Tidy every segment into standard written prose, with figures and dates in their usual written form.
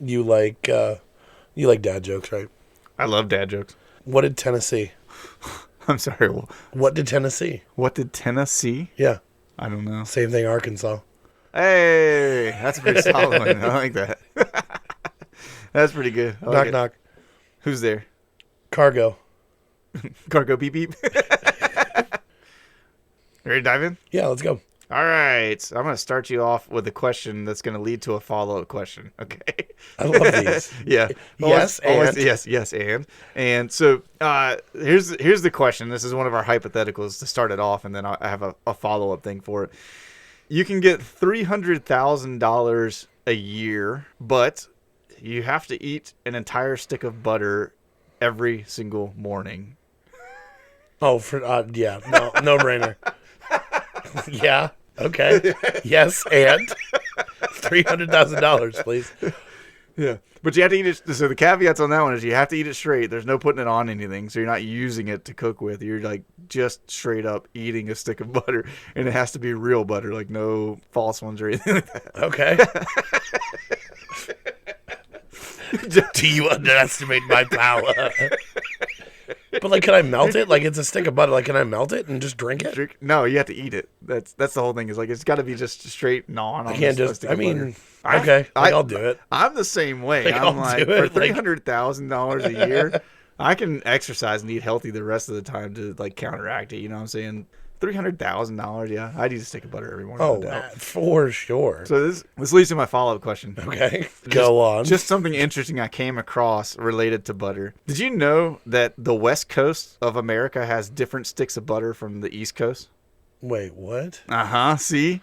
you like dad jokes, right? I love dad jokes. What did Tennessee? I'm sorry. What did Tennessee? What did Tennessee? Yeah, I don't know. same thing. Arkansas. Hey, that's a pretty solid one. I like that. That's pretty good. I like Knock it. knock. Who's there? Cargo. Cargo beep beep. Ready to dive in? Yeah, let's go. All right. I'm going to start you off with a question that's going to lead to a follow-up question. Okay. I love these. Yeah. Yes, and. Yes, and so here's the question. This is one of our hypotheticals to start it off, and then I have a follow-up thing for it. You can get $300,000 a year, but you have to eat an entire stick of butter every single morning. Oh, yeah, no brainer. Yeah. Okay. Yes, and $300,000, please. Yeah, but you have to eat it. So the caveats on that one is you have to eat it straight. There's no putting it on anything, so you're not using it to cook with. You're like just straight up eating a stick of butter, and it has to be real butter, like no false ones or anything like that. Okay. Do you underestimate my power? But like, can I melt it? Like, it's a stick of butter. Like, can I melt it and just drink it? No, you have to eat it. That's the whole thing. Is like it's got to be just straight non. I can't just. I mean, okay, I'll do it. I'm the same way. Like, I'm I'll like do it, for $300,000 a year, I can exercise and eat healthy the rest of the time to like counteract it. You know what I'm saying? $300,000. Yeah, I'd eat a stick of butter every morning. Oh, no doubt. for sure. So this leads to my follow-up question. Okay, go on. Just something interesting I came across related to butter. Did you know that the West Coast of America has different sticks of butter from the East Coast? Wait, what? See?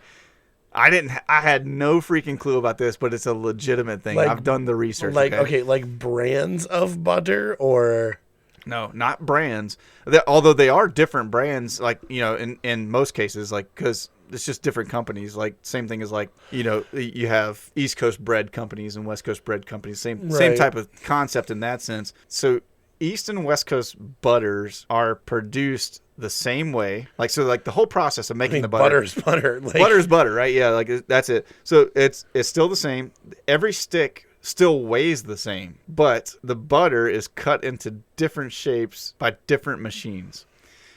I had no freaking clue about this, but it's a legitimate thing. Like- I've done the research. Like, okay, like brands of butter or... No, not brands. Although they are different brands, like, you know, in most cases, like, because it's just different companies. Like, same thing as, like, you know, you have East Coast bread companies and West Coast bread companies. Same type of concept in that sense. So East and West Coast butters are produced the same way. Like, so, like, the whole process of making the butter. Butter's butter. Like, Butter's butter, right? Yeah, like, that's it. So it's still the same. Every stick still weighs the same, but the butter is cut into different shapes by different machines.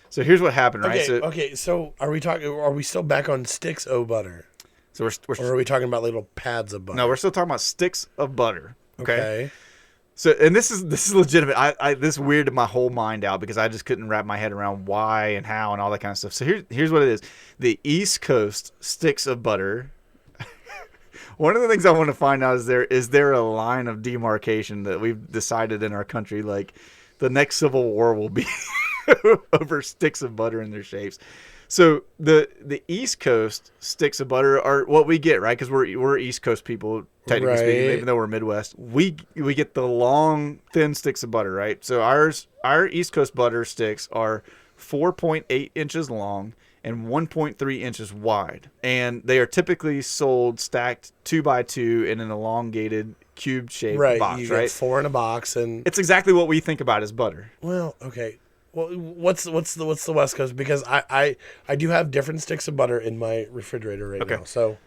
So here's what happened, right? So are we still back on sticks of butter? So we're Or are we talking about little pads of butter? no, we're still talking about sticks of butter. Okay. Okay. So, and this is legitimate. This weirded my whole mind out because I just couldn't wrap my head around why and how and all that kind of stuff. So here's what it is. The East Coast sticks of butter. One of the things I want to find out is there a line of demarcation that we've decided in our country, like the next Civil War will be over sticks of butter and their shapes. So the East Coast sticks of butter are what we get, right? Because we're East Coast people, technically speaking, even though we're Midwest. We get the long, thin sticks of butter, right? So our East Coast butter sticks are 4.8 inches long and 1.3 inches wide. And they are typically sold stacked 2x2 in an elongated cube-shaped box, You right? get 4 in a box, and It's exactly what we think about as butter. well, okay. Well, what's the West Coast? Because I do have different sticks of butter in my refrigerator right now. So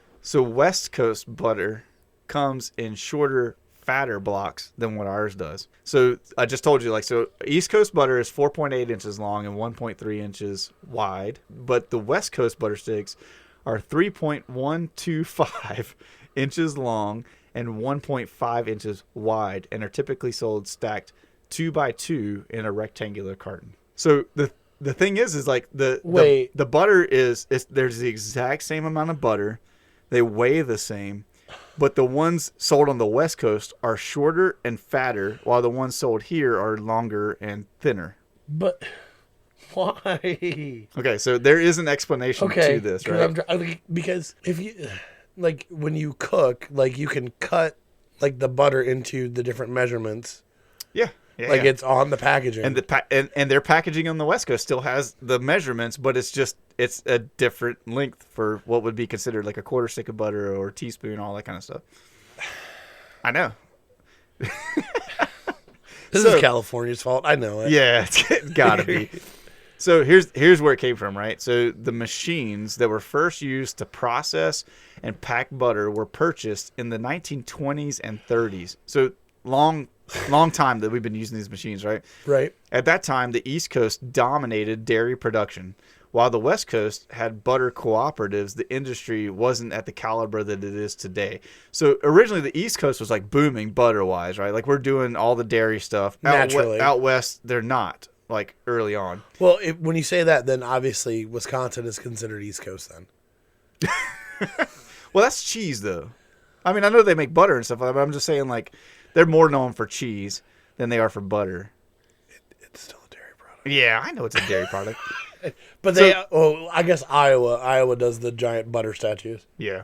West Coast butter comes in shorter, fatter blocks than what ours does. So I just told you, like, so East Coast butter is 4.8 inches long and 1.3 inches wide, but the West Coast butter sticks are 3.125 inches long and 1.5 inches wide, and are typically sold stacked 2x2 in a rectangular carton. So the thing is like the butter is there's the exact same amount of butter. They weigh the same, but the ones sold on the West Coast are shorter and fatter, while the ones sold here are longer and thinner. But why? Okay, so there is an explanation to this, right? Because if you like when you cook, like you can cut like the butter into the different measurements. Yeah. It's on the packaging, and and their packaging on the West Coast still has the measurements, but it's a different length for what would be considered like a quarter stick of butter or a teaspoon, all that kind of stuff. I know. This is California's fault. I know it. Yeah, it's gotta be. So here's where it came from, right? So the machines that were first used to process and pack butter were purchased in the 1920s and 30s. So long time that we've been using these machines, right? Right. At that time, the East Coast dominated dairy production. While the West Coast had butter cooperatives, the industry wasn't at the caliber that it is today. So originally, the East Coast was like booming butter-wise, right? Like we're doing all the dairy stuff. Naturally. Out West, they're not, like early on. Well, when you say that, then obviously Wisconsin is considered East Coast then. Well, that's cheese, though. I mean, I know they make butter and stuff like that, but I'm just saying, like, they're more known for cheese than they are for butter. It's still a dairy product. Yeah, I know it's a dairy product. But I guess Iowa does the giant butter statues. Yeah.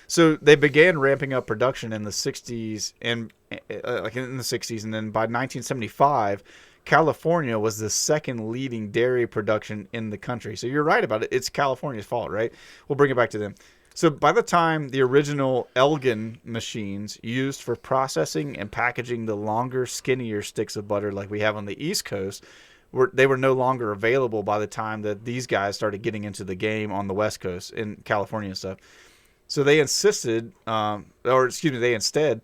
So they began ramping up production in the 60s and and then by 1975, California was the second leading dairy production in the country. So you're right about it. It's California's fault, right? We'll bring it back to them. So by the time the original Elgin machines used for processing and packaging the longer, skinnier sticks of butter like we have on the East Coast, they were no longer available by the time that these guys started getting into the game on the West Coast in California and stuff. So they instead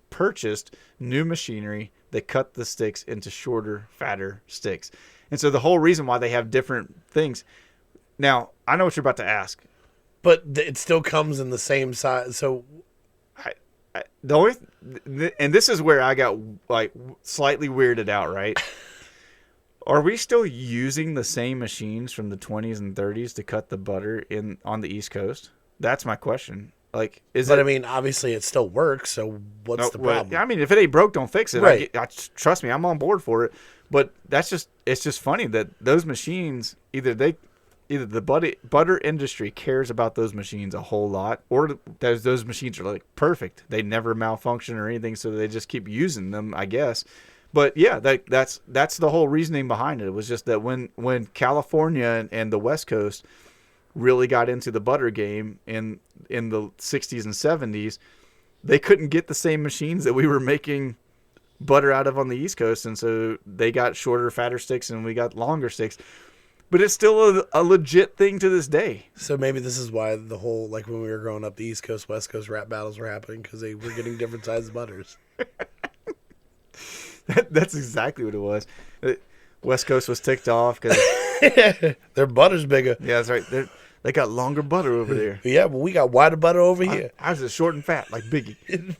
purchased new machinery that cut the sticks into shorter, fatter sticks. And so the whole reason why they have different things. Now, I know what you're about to ask. But it still comes in the same size. So and this is where I got like slightly weirded out, right? Are we still using the same machines from the 20s and 30s to cut the butter on the East Coast? That's my question. Like, I mean, obviously it still works. So what's the problem? Well, I mean, if it ain't broke, don't fix it. Right. Trust me, I'm on board for it. But it's just funny that those machines either the butter industry cares about those machines a whole lot, or those machines are like perfect. They never malfunction or anything, so they just keep using them, I guess. But yeah, that's the whole reasoning behind it. It was just that when California and the West Coast really got into the butter game in the 60s and 70s, they couldn't get the same machines that we were making butter out of on the East Coast, and so they got shorter, fatter sticks, and we got longer sticks. But it's still a legit thing to this day. So maybe this is why the whole, like when we were growing up, the East Coast, West Coast rap battles were happening, because they were getting different sized butters. That's exactly what it was. West Coast was ticked off because their butter's bigger. Yeah, that's right. They got longer butter over there. Yeah, but we got wider butter over here. I was just short and fat like Biggie.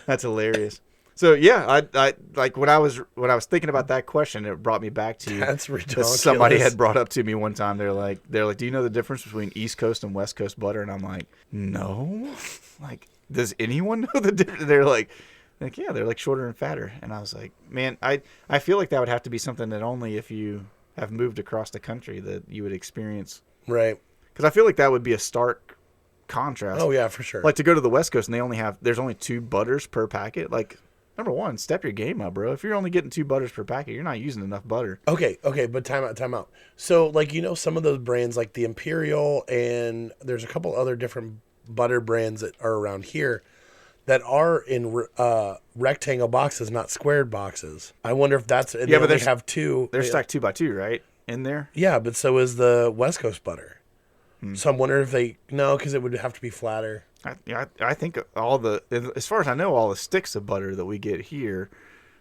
That's hilarious. So yeah, I like when I was thinking about that question, it brought me back to that's ridiculous. Somebody had brought up to me one time. They're like, do you know the difference between East Coast and West Coast butter? And I'm like, no. Like, does anyone know the difference? They're like, yeah, they're like shorter and fatter. And I was like, man, I feel like that would have to be something that only if you have moved across the country that you would experience. Right. Because I feel like that would be a stark contrast. Oh yeah, for sure. Like to go to the West Coast and there's only 2 butters per packet. Like, number one, step your game up, bro. If you're only getting 2 butters per packet, you're not using enough butter. Okay, but time out. So, like, some of those brands, like the Imperial, and there's a couple other different butter brands that are around here that are in rectangle boxes, not squared boxes. I wonder if that's... Yeah, but they have 2. They're stacked 2 by 2, right? In there? Yeah, but so is the West Coast butter. So I'm wondering if no, because it would have to be flatter. I think as far as I know, all the sticks of butter that we get here,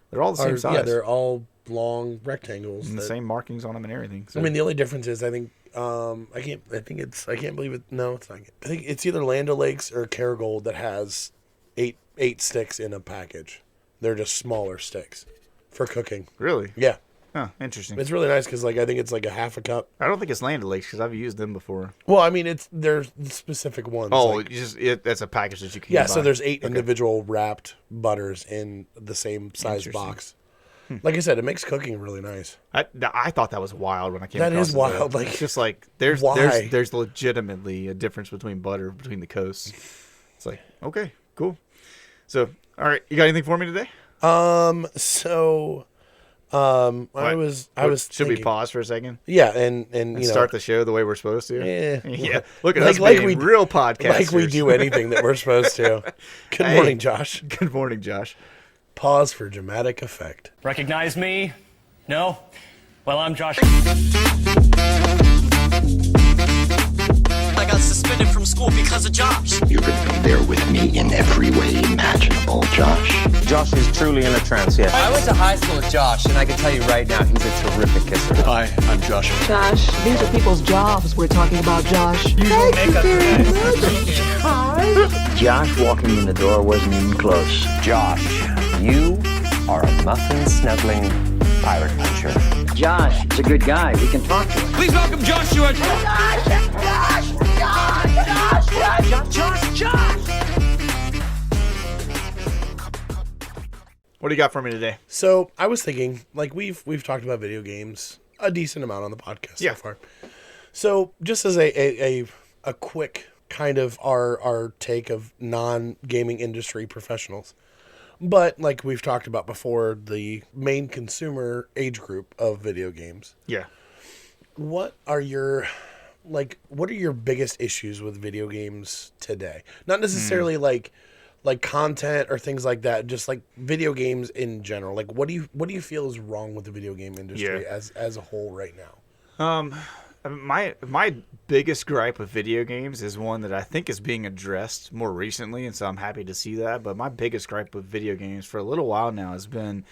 they're all the same size. Yeah, they're all long rectangles. And the same markings on them and everything. So. I mean, the only difference is I think I can't believe it. No, it's not. I think it's either Land O'Lakes or Kerrygold that has eight sticks in a package. They're just smaller sticks for cooking. Really? Yeah. Huh, interesting. It's really nice because, like, I think it's like a half a cup. I don't think it's Land O'Lakes because I've used them before. Well, I mean, there's specific ones. Oh, like, that's a package that you can yeah, buy. so there's 8 individual wrapped butters in the same size box. Like I said, it makes cooking really nice. I thought that was wild when I came across it. That is wild. Like, it's just like there's legitimately a difference between butter between the coasts. It's like, okay, cool. So, all right, you got anything for me today? I was Should thinking, we pause for a second? Yeah, and start the show the way we're supposed to. Yeah. Look at us being real podcasters. Like we do anything that we're supposed to. Good morning, Josh. Good morning, Josh. Pause for dramatic effect. Recognize me? No? Well, I'm Josh. I got suspended from school because of Josh. You're going to be there with me in every way imaginable, Josh. Josh is truly in a trance, yes. I went to high school with Josh, and I can tell you right now, he's a terrific kisser. Hi, I'm Josh. Josh, these are people's jobs we're talking about, Josh. Thank you very much. Hi. Josh walking in the door wasn't even close. Josh, you are a muffin-snuggling pirate puncher. Josh is a good guy. We can talk to him. Please welcome Joshua. What do you got for me today? So I was thinking, like we've talked about video games a decent amount on the podcast so far. So just as a quick kind of our take of non-gaming industry professionals, but like we've talked about before, the main consumer age group of video games. Yeah. What are your biggest issues with video games today? Not necessarily like content or things like that, just like video games in general. Like what do you feel is wrong with the video game industry as a whole right now? My biggest gripe with video games is one that I think is being addressed more recently, and so I'm happy to see that. But my biggest gripe with video games for a little while now has been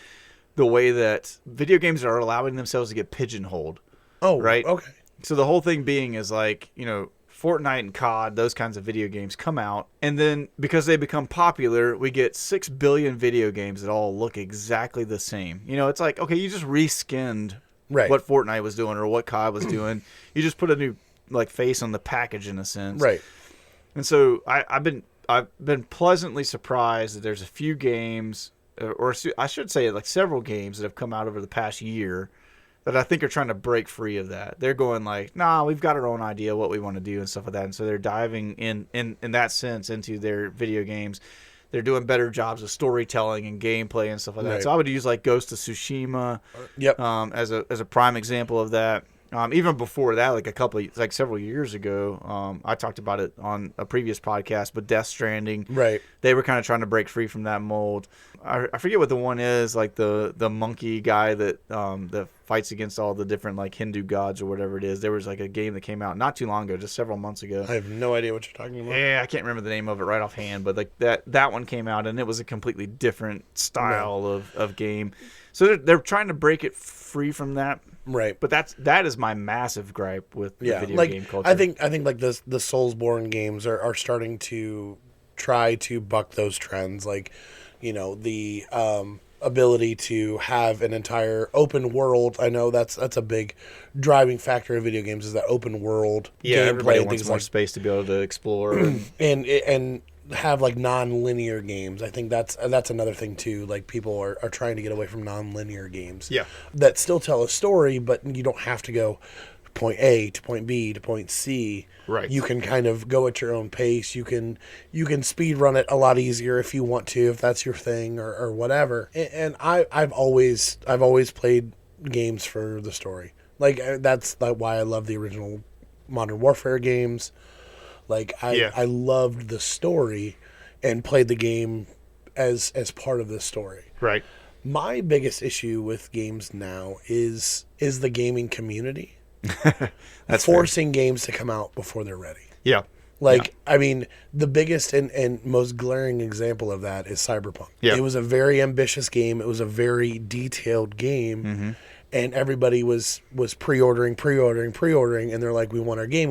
the way that video games are allowing themselves to get pigeonholed. Oh, right. Okay. So the whole thing being is like, Fortnite and COD, those kinds of video games come out, and then because they become popular, we get 6 billion video games that all look exactly the same. It's like, okay, you just reskinned what Fortnite was doing or what COD was doing. You just put a new face on the package in a sense. Right. And so I've been pleasantly surprised that there's a few games, or I should say several games that have come out over the past year that I think are trying to break free of that. They're going nah, we've got our own idea what we want to do and stuff like that. And so they're diving in that sense into their video games. They're doing better jobs of storytelling and gameplay and stuff like that. So I would use Ghost of Tsushima as a prime example of that. Even before that, several years ago, I talked about it on a previous podcast, but Death Stranding, they were kind of trying to break free from that mold. I forget what the one is, the monkey guy that fights against all the different Hindu gods or whatever it is. There was a game that came out not too long ago, just several months ago. I have no idea what you're talking about. Yeah, I can't remember the name of it right offhand, but that one came out and it was a completely different style of game. So they're trying to break it free from that. Right. But that is my massive gripe with the video game culture. I think the Soulsborne games are starting to try to buck those trends. The ability to have an entire open world. I know that's a big driving factor of video games is that open world gameplay. Everybody and wants things more space to be able to explore and have non-linear games. I think that's another thing too. People are trying to get away from non-linear games. Yeah. That still tell a story, but you don't have to go point A to point B to point C. Right. You can kind of go at your own pace. You can speed run it a lot easier if you want to, if that's your thing or whatever. And I've always played games for the story. That's why I love the original Modern Warfare games. I loved the story and played the game as part of the story. Right. My biggest issue with games now is the gaming community. That's forcing games to come out before they're ready. Yeah. I mean, the biggest and most glaring example of that is Cyberpunk. Yeah. It was a very ambitious game. It was a very detailed game. Mm-hmm. And everybody was pre-ordering, and they're like, we want our game.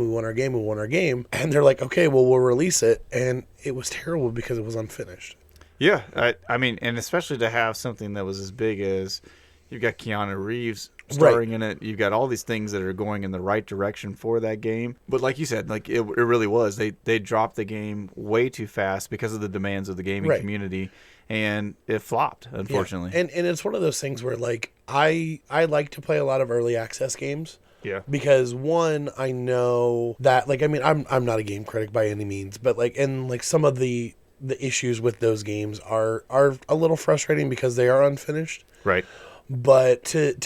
And they're like, okay, well, we'll release it. And it was terrible because it was unfinished. Yeah, I mean, and especially to have something that was as big as you've got Keanu Reeves starring in it. You've got all these things that are going in the right direction for that game. But like you said, it really was. They dropped the game way too fast because of the demands of the gaming community. And it flopped, unfortunately. Yeah. And it's one of those things where I like to play a lot of early access games. Yeah. Because one, I know that I'm not a game critic by any means, but some of the issues with those games are a little frustrating because they are unfinished. Right. But to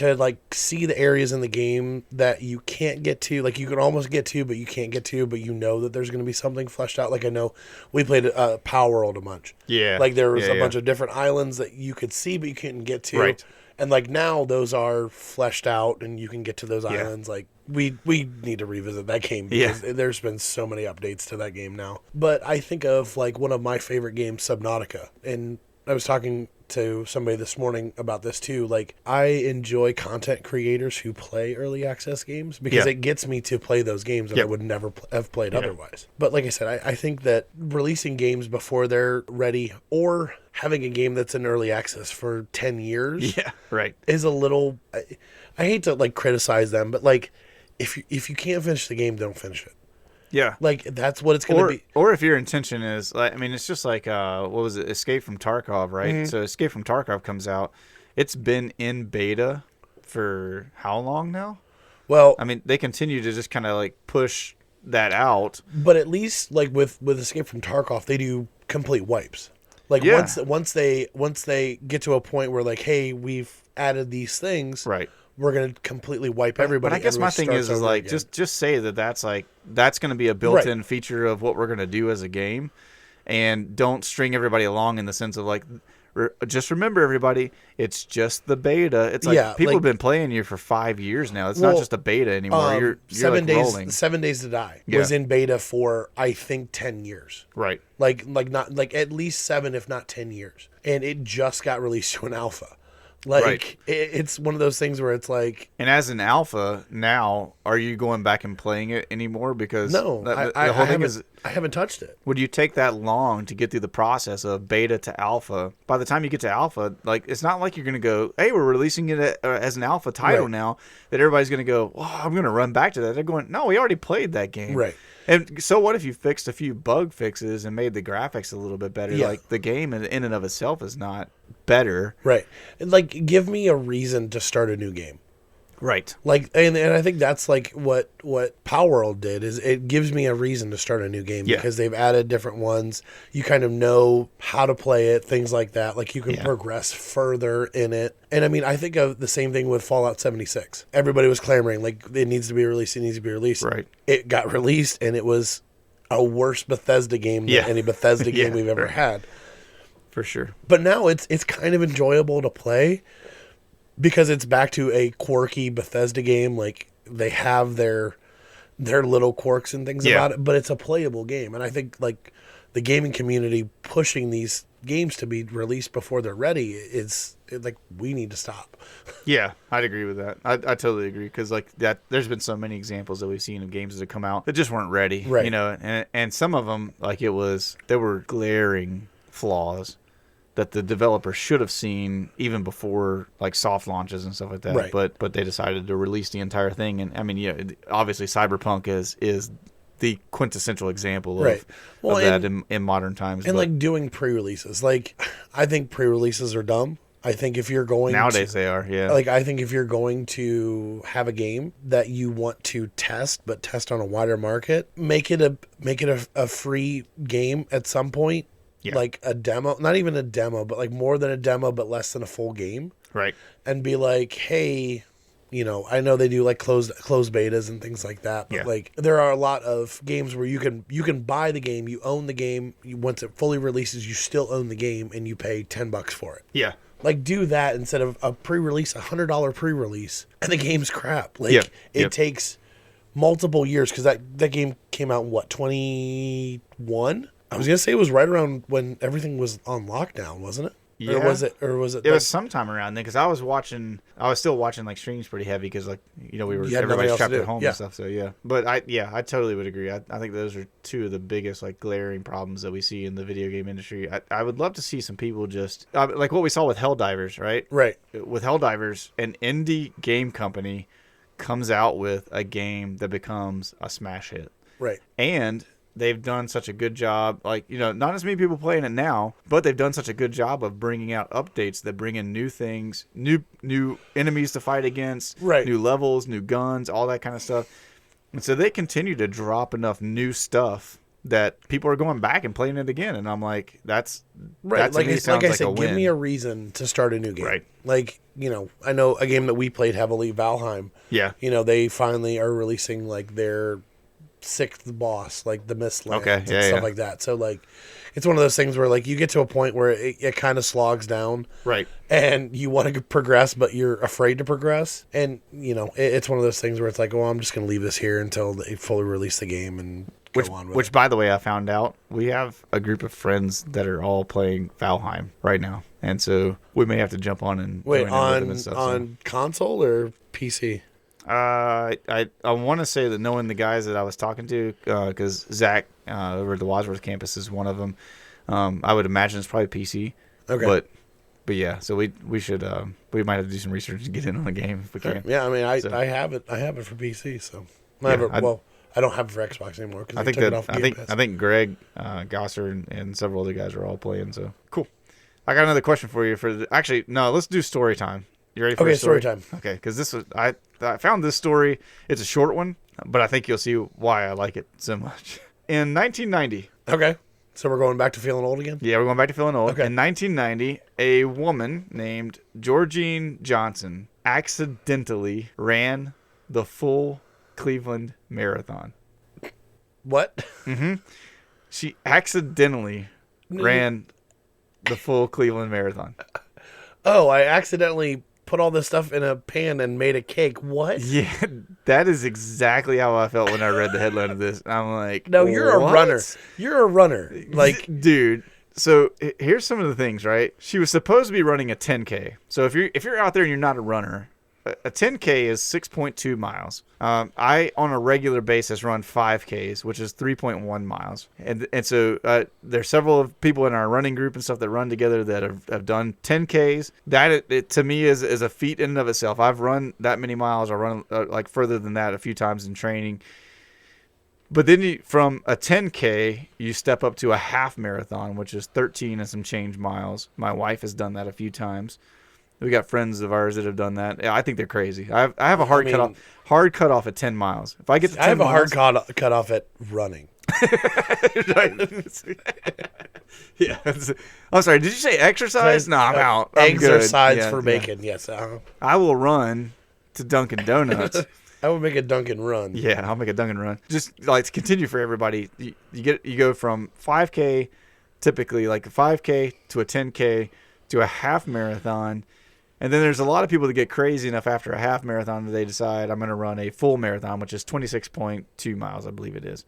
see the areas in the game that you can't get to, you can almost get to, but you can't get to, but you know that there's going to be something fleshed out. I know we played Power World a bunch. Yeah. There was a bunch of different islands that you could see, but you couldn't get to. Right. And like now those are fleshed out and you can get to those Yeah. islands. Like we need to revisit that game because there's been so many updates to that game now. But I think of like one of my favorite games, Subnautica. And I was talking to somebody this morning about this too. Like, I enjoy content creators who play early access games because Yeah. it gets me to play those games that I Yep. would never have played otherwise. But like I said, I think that releasing games before they're ready or having a game that's in early access for 10 years Yeah, right. is a little. I hate to like criticize them, but like if you can't finish the game, don't finish it. Yeah. Like that's what it's going to be. Or if your intention is, like, I mean, it's just like, what was it, Escape from Tarkov, right? Mm-hmm. So Escape from Tarkov comes out. It's been in beta for how long now? Well, I mean, they continue to just kind of like push that out. but at least like with Escape from Tarkov, they do complete wipes. Like Yeah. once they get to a point where like, hey, we've added these things, Right. we're gonna completely wipe everybody. But I guess my Everybody thing is starts over like, again. just say that's going to be a built-in feature of what we're going to do as a game, and don't string everybody along in the sense of like, just remember everybody, it's just the beta. It's like Yeah, people like- have been playing you for 5 years now. It's Well, not just a beta anymore. You're 7 like days. rolling. 7 Days to Die Yeah. was in beta for I think 10 years. Right. Like not like at least 7 if not 10 years, and it just got released to an alpha. Like Right. it's one of those things where it's like, And as an alpha now, are you going back and playing it anymore? Because no, the I whole thing haven't, is, I haven't touched it. would you take that long to get through the process of beta to alpha? By the time you get to alpha, like, it's not like you're going to go, hey, we're releasing it as an alpha title Right. now, that everybody's going to go, oh, I'm going to run back to that. They're going, no, we already played that game. Right. And so what if you fixed a few bug fixes and made the graphics a little bit better? Yeah. Like, the game in and of itself is not better. Right. And like, give me a reason to start a new game. Right. Like, and I think that's like what Power World did, is it gives me a reason to start a new game Yeah. because they've added different ones. You kind of know how to play it, things like that. Like you can Yeah. progress further in it. And I mean, I think of the same thing with Fallout 76. Everybody was clamoring like it needs to be released. It needs to be released. Right. It got released and it was a worse Bethesda game than Yeah. any Bethesda game Yeah, we've ever right. had. For sure. But now it's kind of enjoyable to play because it's back to a quirky Bethesda game. Like they have their little quirks and things Yeah. about it, but it's a playable game. And I think like the gaming community pushing these games to be released before they're ready is like we need to stop. Yeah, I'd agree with that. I totally agree because like that, there's been so many examples that we've seen of games that have come out that just weren't ready. Right. You know, and some of them like there were glaring flaws that the developer should have seen even before like soft launches and stuff like that. Right. But they decided to release the entire thing, and I mean, yeah, obviously Cyberpunk is the quintessential example of, Right. Well, of that in modern times. And but like doing pre-releases, like I think pre-releases are dumb. I think if you're going nowadays they are, yeah. Like, I think if you're going to have a game that you want to test, but test on a wider market, make it a free game at some point. Yeah. Like a demo, not even a demo, but like more than a demo, but less than a full game. Right. And be like, hey, you know, I know they do like closed betas and things like that, but Yeah. like there are a lot of games where you can buy the game, you own the game, once it fully releases, you still own the game, and you pay $10 for it. Yeah. Like, do that instead of a pre-release, $100 pre-release, and the game's crap. Like, Yep, it yep. takes multiple years because that game came out in what, 21? I was gonna say it was right around when everything was on lockdown, wasn't it? Yeah. Or was it? It was sometime around then because I was still watching like streams pretty heavy because like, you know, You had nothing everybody's else to trapped do. at home Yeah. and stuff. So yeah, but I totally would agree. I think those are two of the biggest like glaring problems that we see in the video game industry. I would love to see some people just like what we saw with Helldivers, right? Right. With Helldivers, an indie game company comes out with a game that becomes a smash hit. Right. And they've done such a good job, like, you know, not as many people playing it now, but they've done such a good job of bringing out updates that bring in new things, new enemies to fight against, Right. new levels, new guns, all that kind of stuff. And so they continue to drop enough new stuff that people are going back and playing it again. And I'm like, that Right. to Like, me like sounds I like said, a give win. me a reason to start a new game. Right. Like, you know, I know a game that we played heavily, Valheim. Yeah. You know, they finally are releasing like their sixth boss, like the Mistlands Okay, and yeah, stuff yeah. like that. So like, it's one of those things where like you get to a point where it kind of slogs down, Right. and you want to progress, but you're afraid to progress. And it's one of those things where it's like, oh, I'm just gonna leave this here until they fully release the game and go on with Which, it. by the way, I found out we have a group of friends that are all playing Valheim right now, and so we may have to jump on and Wait, join in with them and stuff, so. on console or PC? I want to say that knowing the guys that I was talking to, because Zach over at the Wadsworth campus is one of them. I would imagine it's probably PC. Okay. But yeah, so we should we might have to do some research to get in on the game if we can. Yeah, I mean, I So- have it for PC, so I Yeah, have it, I- well, I don't have it for Xbox anymore because I they think took it that off I Game Pass. think Greg Gosser and several other guys are all playing. So cool. I got another question for you. Actually, no, let's do story time. You ready for Okay, a story? story time. Okay, because this was I found this story. It's a short one, but I think you'll see why I like it so much. In 1990. Okay, so we're going back to feeling old again. Yeah, we're going back to feeling old. Okay. In 1990, a woman named Georgine Johnson accidentally ran the full Cleveland Marathon. What? She accidentally ran the full Cleveland Marathon. Oh, I accidentally put all this stuff in a pan and made a cake. What? Yeah, that is exactly how I felt when I read the headline of this. I'm like, No, you're what? a runner. You're a runner. Like, dude. So here's some of the things, right? She was supposed to be running a 10K. So if you're out there and you're not a runner, a 10K is 6.2 miles. I, on a regular basis, run 5Ks, which is 3.1 miles. And so there's several of people in our running group and stuff that run together that have done 10Ks. That, it to me, is a feat in and of itself. I've run that many miles. I run like further than that a few times in training. But then from a 10K, you step up to a half marathon, which is 13 and some change miles. My wife has done that a few times. We got friends of ours that have done that. Yeah, I think they're crazy. I have a hard cutoff at 10 miles. If I get to 10 I have a hard miles, cutoff at running. yeah. I'm sorry. Did you say exercise? No, I'm out. I'm Eggs are good. sides Yeah, for yeah. bacon. Yes. I will run to Dunkin' Donuts. I would make a Dunkin' run. Yeah, I'll make a Dunkin' run. Just like to continue for everybody, you go from 5K, typically like a 5K to a 10K to a half marathon, and then there's a lot of people that get crazy enough after a half marathon that they decide I'm going to run a full marathon, which is 26.2 miles, I believe it is.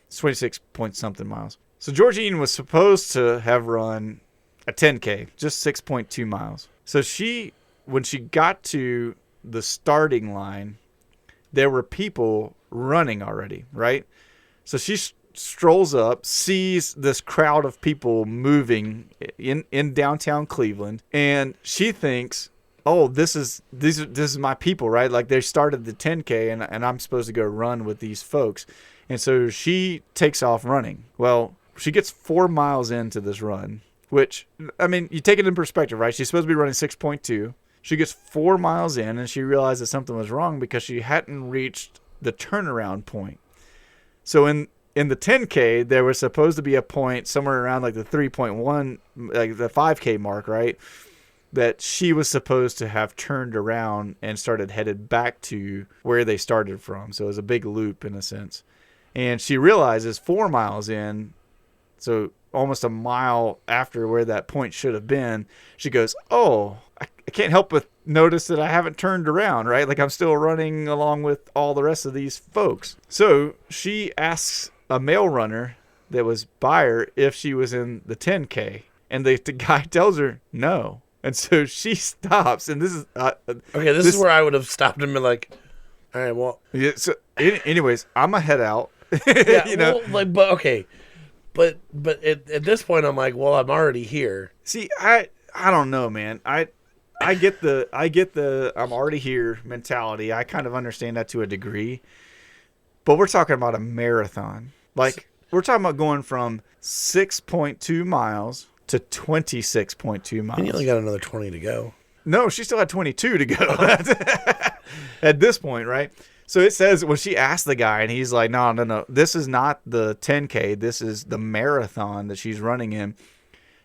It's 26 point something miles. So Georgine was supposed to have run a 10K, just 6.2 miles. So when she got to the starting line, there were people running already, right? So she strolls up, sees this crowd of people moving in downtown Cleveland, and she thinks, "Oh, this is my people, right? Like they started the 10K, and I'm supposed to go run with these folks." And so she takes off running. Well, she gets 4 miles into this run, which, I mean, you take it in perspective, right? She's supposed to be running 6.2. She gets 4 miles in, and she realized that something was wrong because she hadn't reached the turnaround point. So in the 10K, there was supposed to be a point somewhere around like the 3.1, like the 5K mark, right? That she was supposed to have turned around and started headed back to where they started from. So it was a big loop in a sense. And she realizes 4 miles in, so almost a mile after where that point should have been, she goes, "Oh, I can't help but notice that I haven't turned around, right? Like I'm still running along with all the rest of these folks." So she asks a male runner that was by her if she was in the 10K, and the guy tells her no. And so she stops, and this is Okay, this is where I would have stopped and been like, "All right, well, yeah, so anyways, I'm gonna head out. yeah, you know, well, like, but okay, but at this point, I'm like, well, I'm already here." see, I don't know, man. I get the I'm already here mentality. I kind of understand that to a degree, but we're talking about a marathon. Like we're talking about going from 6.2 miles to 26.2 miles. And you only got another 20 to go. No, she still had 22 to go at this point, right? So it says when she asked the guy, and he's like, no, this is not the 10K. This is the marathon that she's running in.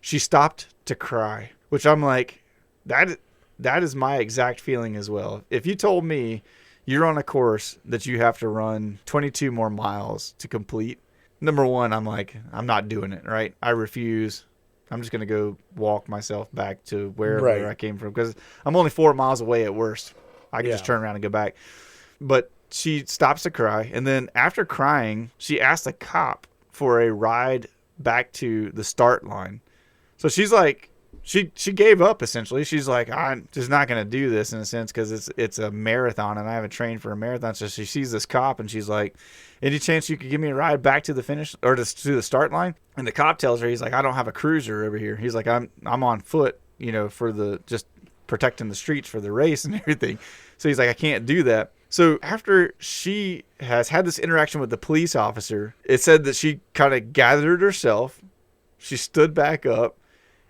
She stopped to cry, which I'm like, that is my exact feeling as well. If you told me you're on a course that you have to run 22 more miles to complete. Number one, I'm like, I'm not doing it, right? I refuse. I'm just going to go walk myself back to wherever I came from because I'm only 4 miles away at worst. I can just turn around and go back. But she stops to cry. And then after crying, she asked a cop for a ride back to the start line. So she's like, she gave up essentially. She's like, I'm just not going to do this in a sense because it's a marathon and I haven't trained for a marathon. So she sees this cop and she's like, any chance you could give me a ride back to the finish or to the start line? And the cop tells her, he's like, I don't have a cruiser over here. He's like, I'm on foot, for the just protecting the streets for the race and everything. So he's like, I can't do that. So after she has had this interaction with the police officer, it said that she kind of gathered herself. She stood back up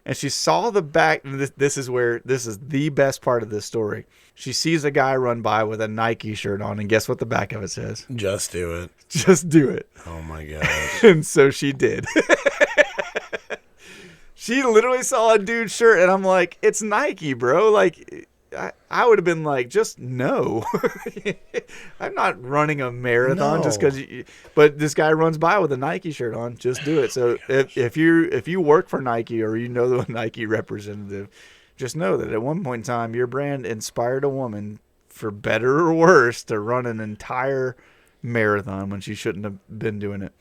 and she saw the back. This is the best part of this story. She sees a guy run by with a Nike shirt on, and guess what the back of it says? Just do it. Just do it. Oh my gosh. And so she did. She literally saw a dude's shirt, and I'm like, it's Nike, bro. Like, I would have been like, just no. I'm not running a marathon just because. But this guy runs by with a Nike shirt on. Just do it. So if you work for Nike or the Nike representative, just know that at one point in time, your brand inspired a woman, for better or worse, to run an entire marathon when she shouldn't have been doing it.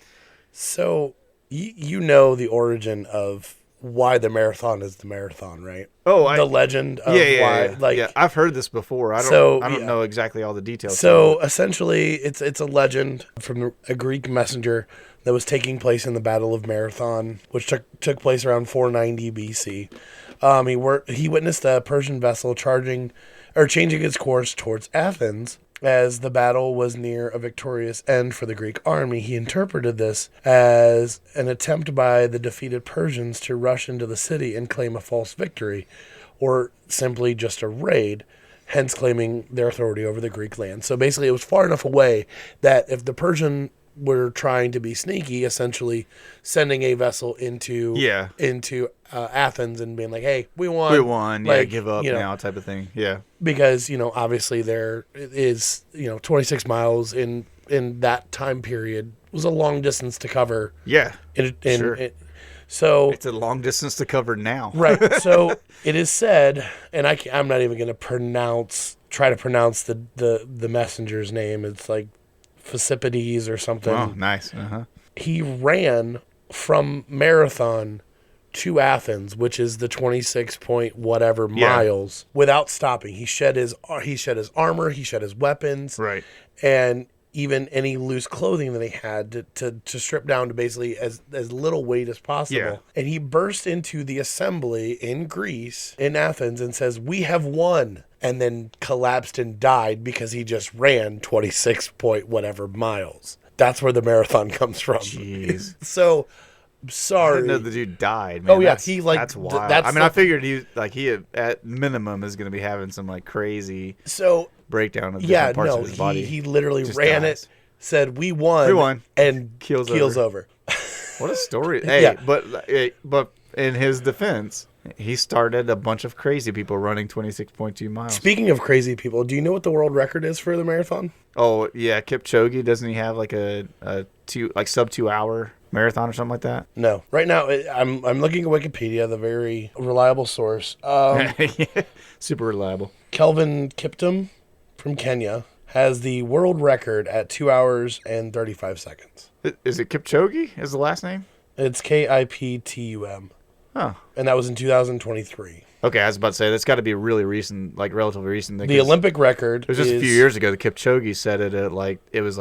So you know the origin of why the marathon is the marathon, right? Oh, the legend of why. Like, yeah, I've heard this before. I don't know exactly all the details. So essentially, it's a legend from a Greek messenger that was taking place in the Battle of Marathon, which took place around 490 BC. He witnessed a Persian vessel changing its course towards Athens. As the battle was near a victorious end for the Greek army, he interpreted this as an attempt by the defeated Persians to rush into the city and claim a false victory, or simply just a raid, hence claiming their authority over the Greek land. So basically it was far enough away that if the Persian were trying to be sneaky, essentially sending a vessel into Athens and being like, hey, we won, give up now type of thing. Yeah. Because, obviously there is, 26 miles in that time period was a long distance to cover. Yeah. Sure. So it's a long distance to cover now. Right. So it is said, and I'm not even going to try to pronounce the messenger's name. It's like Philippides or something. Oh, nice. Uh-huh. He ran from Marathon to Athens, which is the 26 point whatever miles, without stopping. He shed his armor, he shed his weapons, right, and even any loose clothing that he had to strip down to basically as little weight as possible. Yeah. And he burst into the assembly in Greece, in Athens, and says, "We have won," and then collapsed and died because he just ran 26 point whatever miles. That's where the marathon comes from. Jeez. So, sorry. I didn't know the dude died, man. Oh, yeah. That's wild. I figured he at minimum is going to be having some like crazy breakdown of different parts of his body. He literally ran it, said, we won, and keels over. What a story. Hey, but in his defense, he started a bunch of crazy people running 26.2 miles. Speaking of crazy people, do you know what the world record is for the marathon? Oh, yeah, Kipchoge, doesn't he have like a sub 2 hour marathon or something like that? No. Right now, I'm looking at Wikipedia, the very reliable source. Super reliable. Kelvin Kiptum from Kenya has the world record at 2 hours and 35 seconds. Is it Kipchoge is the last name? It's Kiptum. Oh. And that was in 2023. Okay, I was about to say, that's got to be really recent, like relatively recent. The Olympic record it was just a few years ago. The Kipchoge said it at it was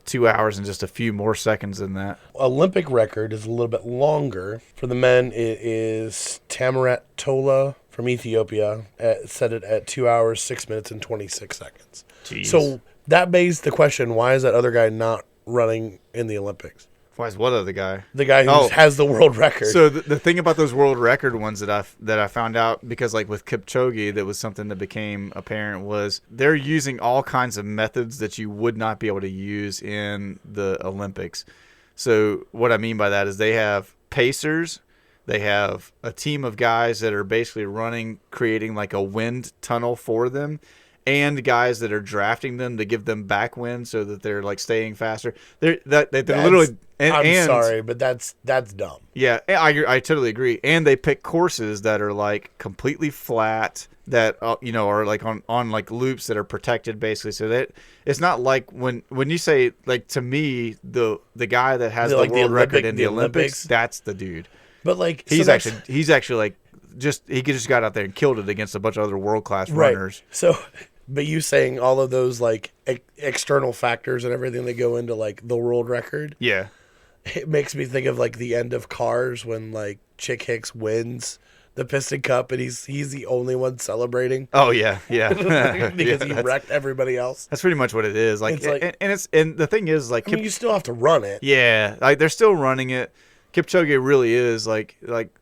2 hours and just a few more seconds than that. Olympic record is a little bit longer. For the men, it is Tamarat Tola from Ethiopia. Set it at 2 hours, 6 minutes, and 26 seconds. Jeez. So that begs the question, why is that other guy not running in the Olympics? Why is what other guy? The guy who has the world record. So the thing about those world record ones that I found out, because like with Kipchoge, that was something that became apparent, was they're using all kinds of methods that you would not be able to use in the Olympics. So what I mean by that is they have pacers, they have a team of guys that are basically creating like a wind tunnel for them, and guys that are drafting them to give them backwind so that they're like staying faster. They're literally. I'm sorry, but that's dumb. Yeah, I totally agree. And they pick courses that are like completely flat, that are like on like loops that are protected basically. So that it's not like when you say, like, to me, the guy that has the world record in the Olympics, that's the dude. But like he's actually like he just got out there and killed it against a bunch of other world class runners. So, but you saying all of those like external factors and everything that go into like the world record, Yeah. it makes me think of like the end of Cars when like Chick Hicks wins the Piston Cup and he's the only one celebrating. Oh yeah, because he wrecked everybody else. That's pretty much what it is. Like, and the thing is, like, I mean, you still have to run it. Yeah, like they're still running it. Kipchoge really is like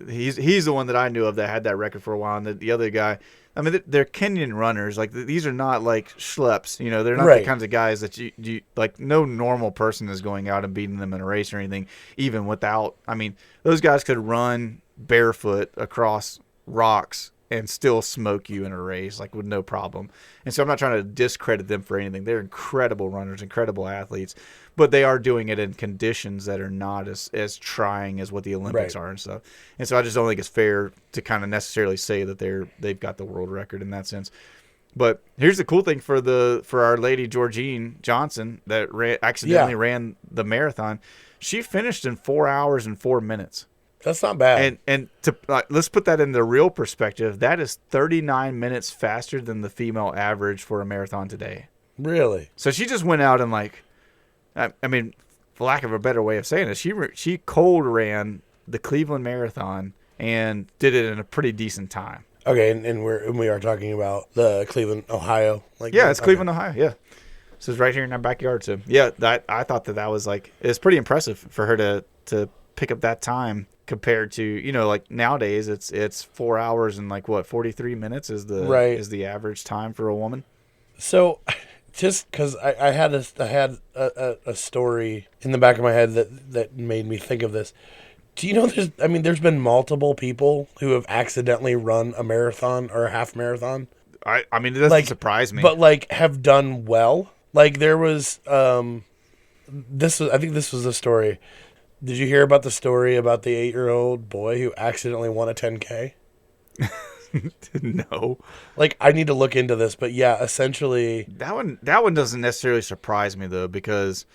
he's the one that I knew of that had that record for a while, and the other guy, I mean, they're Kenyan runners. Like, these are not like schleps. They're not the kinds of guys that you like. No normal person is going out and beating them in a race or anything, even without. I mean, those guys could run barefoot across rocks and still smoke you in a race, like, with no problem. And so I'm not trying to discredit them for anything. They're incredible runners, incredible athletes, but they are doing it in conditions that are not as trying as what the Olympics are and stuff. And so I just don't think it's fair to kind of necessarily say that they've got the world record in that sense. But here's the cool thing for our lady Georgine Johnson that accidentally ran the marathon. She finished in 4 hours and 4 minutes. That's not bad. And to let's put that into real perspective. That is 39 minutes faster than the female average for a marathon today. Really? So she just went out and, like, I mean, for lack of a better way of saying it, she cold ran the Cleveland Marathon and did it in a pretty decent time. Okay, and we are talking about the Cleveland, Ohio. It's Cleveland, Ohio. Yeah, so it's right here in our backyard. So yeah, I thought that was like, it's pretty impressive for her to pick up that time compared to, like, nowadays it's 4 hours and like 43 minutes is the average time for a woman. So just because I had a story in the back of my head that made me think of this. Do you know there's been multiple people who have accidentally run a marathon or a half marathon? I mean, it doesn't surprise me. But like have done well. Like there was I think this was a story. Did you hear about the story about the 8-year-old boy who accidentally won a 10K? No. Like, I need to look into this, but yeah, essentially that one doesn't necessarily surprise me though, because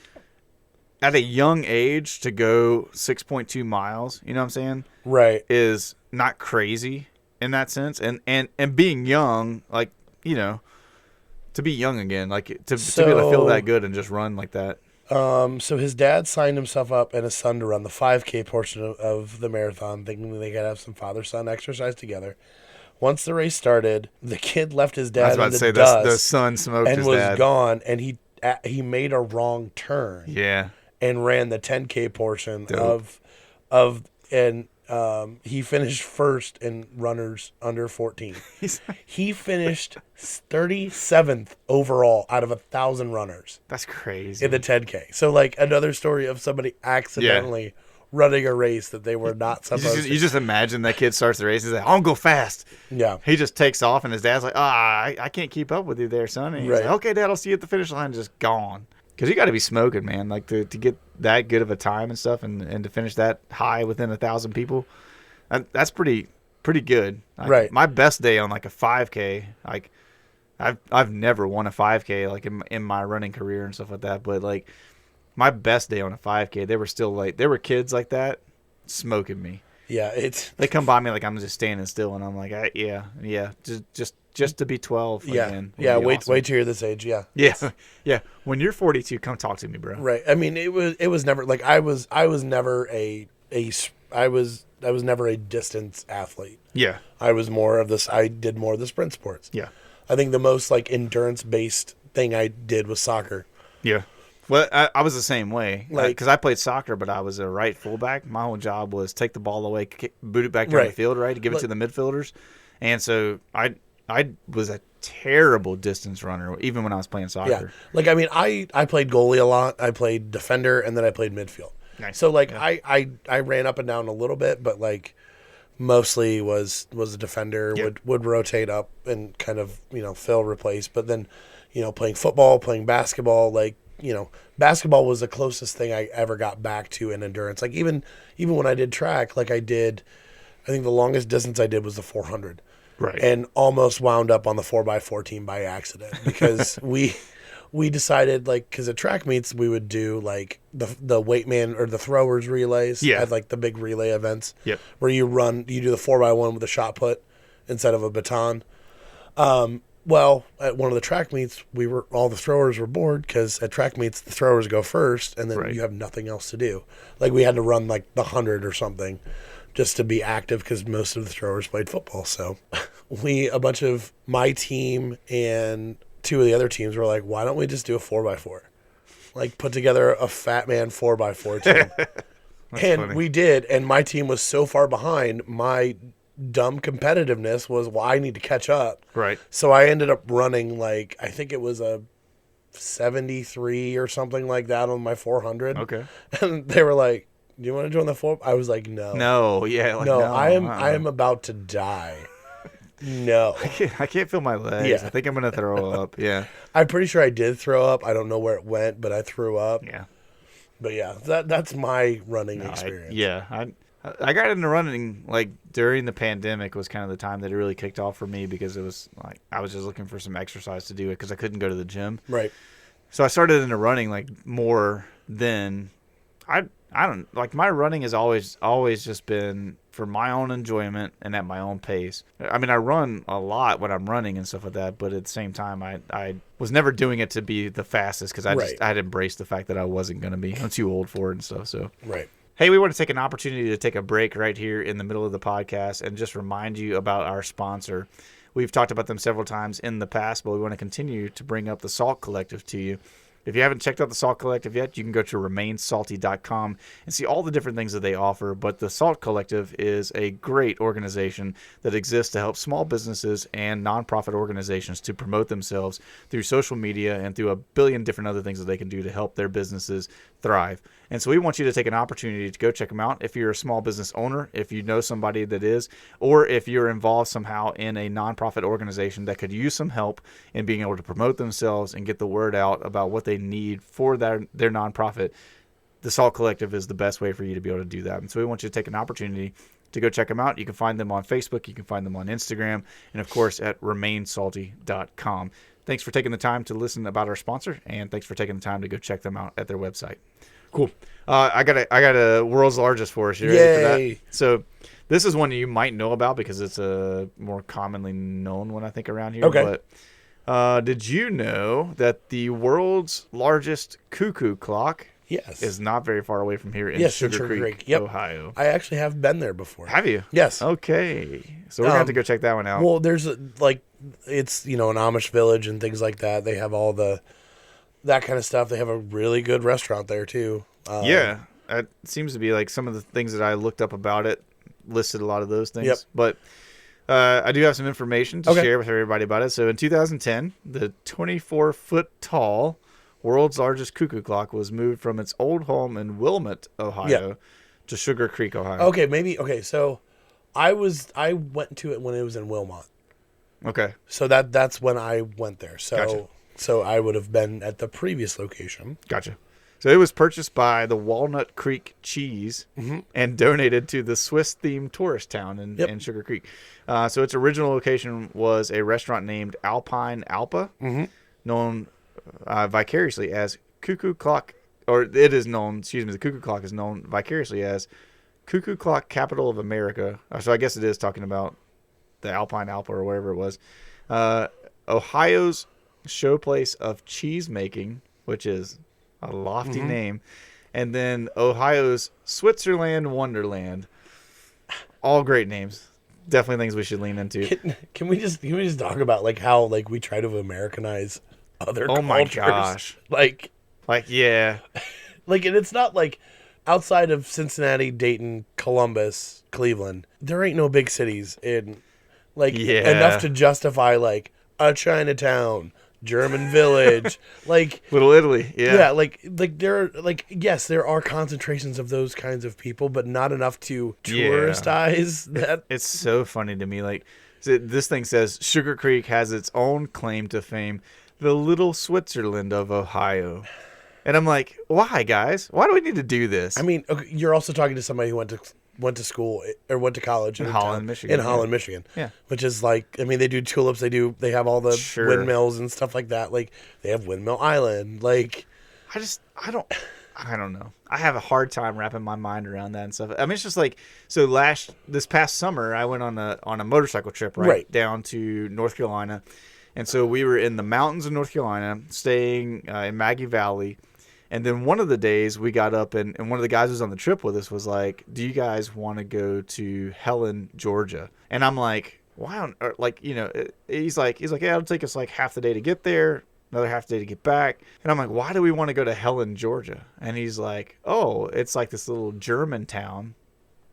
at a young age to go 6.2 miles, you know what I'm saying? Right. Is not crazy in that sense. And being young, like, to be young again, like to be able to feel that good and just run like that. So his dad signed himself up and his son to run the 5K portion of the marathon, thinking they could have some father-son exercise together. Once the race started, the kid left his dad in the dust. The son smoked and his was dad. gone, and he made a wrong turn. Yeah. And ran the 10K portion he finished first in runners under 14. He finished 37th overall out of 1,000 runners. That's crazy. In the 10K. So, like, another story of somebody accidentally running a race that they were not supposed to. You just imagine that kid starts the race. He's like, I'm going to go fast. Yeah. He just takes off, and his dad's like, I can't keep up with you there, son. And he's like, okay, Dad, I'll see you at the finish line. Just gone. Because you got to be smoking, man. Like, to get that good of a time and stuff and to finish that high within 1,000 people, that's pretty good. Like, right. My best day on, like, a 5K, like, I've never won a 5K, like, in my running career and stuff like that. But, like, my best day on a 5K, they were still, like, there were kids like that smoking me. Yeah, they come by me like I'm just standing still, and I'm like, yeah, just to be 12 again. Yeah, wait awesome. Wait till you're this age. Yeah. Yeah. When you're 42, come talk to me, bro. Right. I mean, it was never like I was never a distance athlete. Yeah. I was more of this. I did more of the sprint sports. Yeah. I think the most like endurance based thing I did was soccer. Yeah. Well, I was the same way, because I played soccer, but I was a right fullback. My whole job was take the ball away, boot it back down the field, right, to give it to the midfielders. And so I was a terrible distance runner, even when I was playing soccer. Yeah. Like, I mean, I played goalie a lot. I played defender, and then I played midfield. Nice. So, like, I ran up and down a little bit, but, like, mostly was a defender, Yep. would rotate up and kind of, fill, replace. But then, playing football, playing basketball, like, basketball was the closest thing I ever got back to in endurance. Like even when I did track, like I think the longest distance I did was the 400. Right. And almost wound up on the 4x4 team by accident because we decided, like, because at track meets we would do like the weight man or the throwers relays. Yeah. At like the big relay events. Yep. Where you do the 4x1 with a shot put instead of a baton. Well, at one of the track meets, all the throwers were bored because at track meets the throwers go first, and then Right. you have nothing else to do. Like we had to run like the 100 or something just to be active because most of the throwers played football. So a bunch of my team and two of the other teams were like, why don't we just do a 4x4? Like put together a fat man 4x4 team. And funny. we did. And my team was so far behind. My dumb competitiveness was, well, I need to catch up. Right. So I ended up running like, I think it was a 73 or something like that on my 400. Okay. And they were like, do you want to join the 4? I was like, no. No. Yeah. Like, No, no, I am about to die. No. I can't feel my legs. Yeah. I think I'm gonna throw up. Yeah. I'm pretty sure I did throw up. I don't know where it went, but I threw up. Yeah. But yeah, that's my running experience. I got into running like during the pandemic was kind of the time that it really kicked off for me because it was like I was just looking for some exercise to do it because I couldn't go to the gym. Right. So I started into running like more than I don't like my running has always just been for my own enjoyment and at my own pace. I mean, I run a lot when I'm running and stuff like that, but at the same time, I was never doing it to be the fastest because I'd embraced the fact that I wasn't going to be. I'm too old for it and stuff. So Right. Hey, we want to take an opportunity to take a break right here in the middle of the podcast and just remind you about our sponsor. We've talked about them several times in the past, but we want to continue to bring up the Salt Collective to you. If you haven't checked out the Salt Collective yet, you can go to remainsalty.com and see all the different things that they offer. But the Salt Collective is a great organization that exists to help small businesses and nonprofit organizations to promote themselves through social media and through a billion different other things that they can do to help their businesses thrive. And so we want you to take an opportunity to go check them out. If you're a small business owner, if you know somebody that is, or if you're involved somehow in a nonprofit organization that could use some help in being able to promote themselves and get the word out about what they need for their nonprofit, the Salt Collective is the best way for you to be able to do that. And so we want you to take an opportunity to go check them out. You can find them on Facebook. You can find them on Instagram. And, of course, at remainsalty.com. Thanks for taking the time to listen about our sponsor, and thanks for taking the time to go check them out at their website. Cool. I got a world's largest for us. You ready for that? So this is one that you might know about because it's a more commonly known one, I think, around here. Okay. But did you know that the world's largest cuckoo clock is not very far away from here in Sugar Creek, Yep. Ohio? I actually have been there before. Have you? Yes. Okay. So we're going to have to go check that one out. Well, there's it's, an Amish village and things like that. They have all that kind of stuff. They have a really good restaurant there too. Yeah. It seems to be like some of the things that I looked up about it listed a lot of those things. Yep. But I do have some information to share with everybody about it. So in 2010, the 24-foot tall world's largest cuckoo clock was moved from its old home in Wilmot, Ohio, to Sugar Creek, Ohio. Okay. So I went to it when it was in Wilmot. Okay. So that's when I went there. So Gotcha. So I would have been at the previous location. Gotcha. So it was purchased by the Walnut Creek Cheese and donated to the Swiss-themed tourist town in Sugar Creek. So its original location was a restaurant named Alpine Alpa, known vicariously as Cuckoo Clock, or it is known, the Cuckoo Clock is known vicariously as Cuckoo Clock Capital of America. So I guess it is talking about the Alpine Alpa or whatever it was. Ohio's showplace of cheese making, which is a lofty name, and then Ohio's Switzerland Wonderland. All great names. Definitely things we should lean into. Can we just talk about how we try to Americanize other cultures? Oh my gosh. Yeah. And it's not outside of Cincinnati, Dayton, Columbus, Cleveland, there ain't no big cities in enough to justify a Chinatown, German village, like Little Italy. Yeah. yeah, like there are yes, there are concentrations of those kinds of people, but not enough to Yeah. touristize that. It's so funny to me. Like, this thing says Sugar Creek has its own claim to fame, the little Switzerland of Ohio. And I'm like, why, guys? Why do we need to do this? I mean, okay, you're also talking to somebody who went to school or went to college in Holland, Michigan, In Holland, Michigan. Yeah. Which is like, I mean, they do tulips. They have all the Sure. windmills and stuff like that. Like they have Windmill Island. Like I don't know. I have a hard time wrapping my mind around that and stuff. I mean, it's just like, so this past summer, I went on a motorcycle trip Right. down to North Carolina. And so we were in the mountains of North Carolina, staying in Maggie Valley. And then one of the days we got up and one of the guys who was on the trip with us was like, do you guys want to go to Helen, Georgia? And I'm like, wow. Like, he's like, yeah, it'll take us like half the day to get there, another half the day to get back. And I'm like, why do we want to go to Helen, Georgia? And he's like, oh, it's like this little German town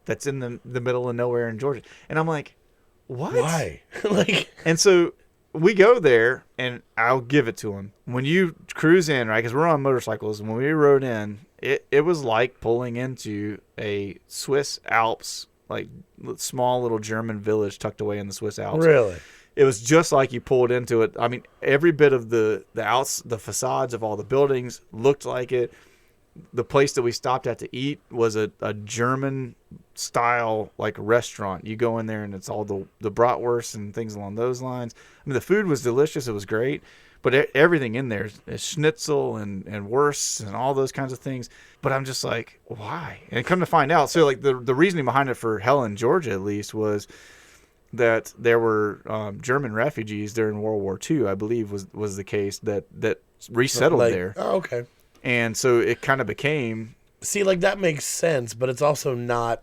that's in the middle of nowhere in Georgia. And I'm like, what? why? Like And so we go there, and I'll give it to him. When you cruise in, right, because we're on motorcycles, and when we rode in, it was like pulling into a Swiss Alps, like small little German village tucked away in the Swiss Alps. really? It was just like you pulled into it. I mean, every bit of the facades of all the buildings looked like it. The place that we stopped at to eat was a German style like restaurant. You go in there and it's all the bratwurst and things along those lines. I mean, the food was delicious. It was great, but everything in there is schnitzel and wursts and all those kinds of things. But I'm just like, why? And come to find out, so like the reasoning behind it for Helen, Georgia, at least, was that there were German refugees during World War II, I believe was the case, that resettled Like, there. oh, okay. And so it kind of became, See, like that makes sense, but it's also not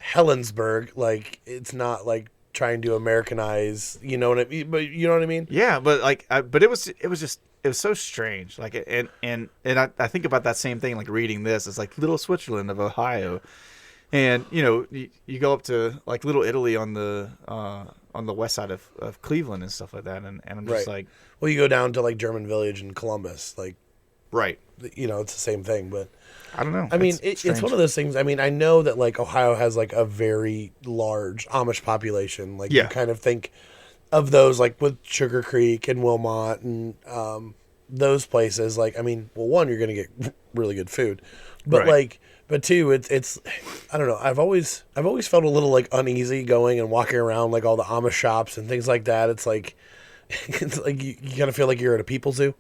Helensburgh. Like it's not like trying to Americanize. You know what I mean? But you know what I mean? yeah, but like, but it was so strange. Like, and I think about that same thing. Like reading this, it's like little Switzerland of Ohio, and you go up to like Little Italy on the west side of Cleveland and stuff like that, and I'm just Right. like, Well, you go down to like German Village in Columbus, like right. it's the same thing. But I don't know. I mean, it's one of those things. I mean, I know that like Ohio has like a very large Amish population. Like you Yeah. kind of think of those like with Sugar Creek and Wilmot and those places. Like, I mean, well, one, you're gonna get really good food, but Right. but two, it's I don't know. I've always felt a little like uneasy going and walking around like all the Amish shops and things like that. It's like you kind of feel like you're at a people zoo.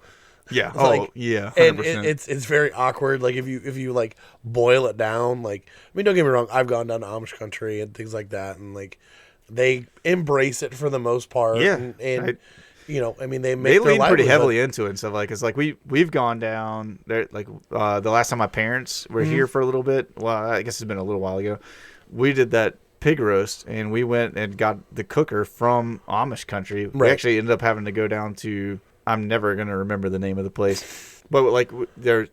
Yeah. It's Oh, like- yeah. 100%. And it's very awkward. Like if you like boil it down, like I mean, don't get me wrong. I've gone down to Amish country and things like that, and like they embrace it for the most part. Yeah, and I mean, they make They their lean pretty livelihood. heavily into it and stuff. Like, it's like we've gone down there. Like the last time my parents were Mm-hmm. here for a little bit. Well, I guess it's been a little while ago. We did that pig roast, and we went and got the cooker from Amish country. We Right. actually ended up having to go down to, I'm never gonna remember the name of the place, but like we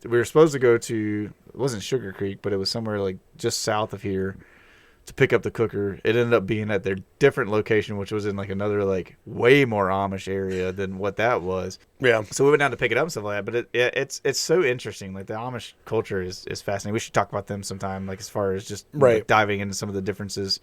were supposed to go to, it wasn't Sugar Creek, but it was somewhere like just south of here to pick up the cooker. It ended up being at their different location, which was in like another like way more Amish area than what that was. Yeah. So we went down to pick it up and stuff like that. But it's so interesting. Like the Amish culture is fascinating. We should talk about them sometime, like as far as just Right. like, diving into some of the differences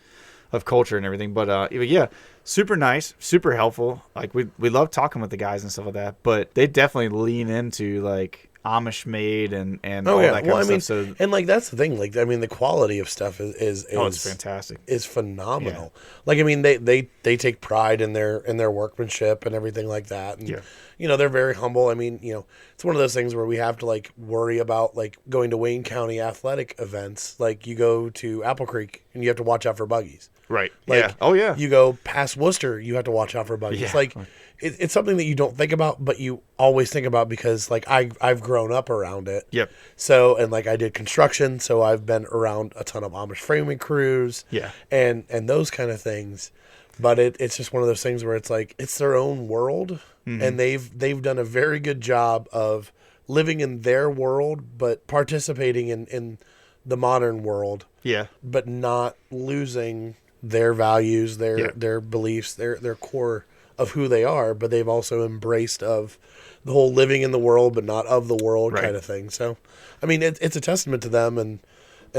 of culture and everything. But yeah, super nice, super helpful. Like we love talking with the guys and stuff like that. But they definitely lean into like Amish made and all that kind of stuff. So and like that's the thing. Like I mean, the quality of stuff is it's fantastic. Is phenomenal. Like I mean, they take pride in their workmanship and everything like that. And they're very humble. I mean, it's one of those things where we have to like worry about like going to Wayne County athletic events. Like you go to Apple Creek and you have to watch out for buggies. Right. Like, yeah. Oh yeah. You go past Worcester, you have to watch out for buggies. Yeah. Like it's something that you don't think about, but you always think about because like I've grown up around it. Yep. So and like I did construction, so I've been around a ton of Amish framing crews. Yeah. And those kind of things. But it's just one of those things where it's like it's their own world, and they've done a very good job of living in their world, but participating in the modern world. Yeah. But not losing their values, their beliefs, their core of who they are, but they've also embraced of the whole living in the world but not of the world Right. kind of thing. So, I mean, it's a testament to them and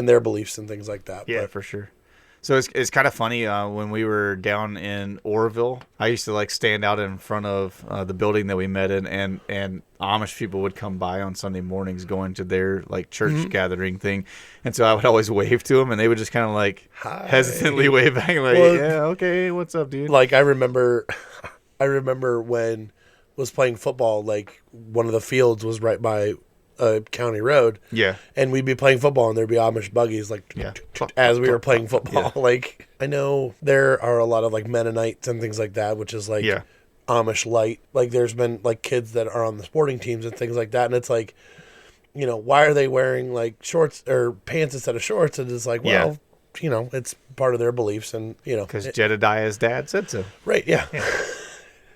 their beliefs and things like that. Yeah, But, for sure. So it's kind of funny when we were down in Oroville. I used to like stand out in front of the building that we met in, and Amish people would come by on Sunday mornings going to their like church gathering thing, and so I would always wave to them, and they would just kind of like Hi. hesitantly wave back, like, Well, yeah, okay, what's up, dude? like I remember when was playing football, like one of the fields was right by a county road. Yeah. And we'd be playing football and there'd be Amish buggies like Yeah. as we were playing football. Like I know there are a lot of like Mennonites and things like that, which is like Yeah. Amish light. Like there's been like kids that are on the sporting teams and things like that, and it's like, you know, why are they wearing like shorts or pants instead of shorts? And it's like, well, you know, it's part of their beliefs, and you know, Because Jedediah's dad said so. right, yeah.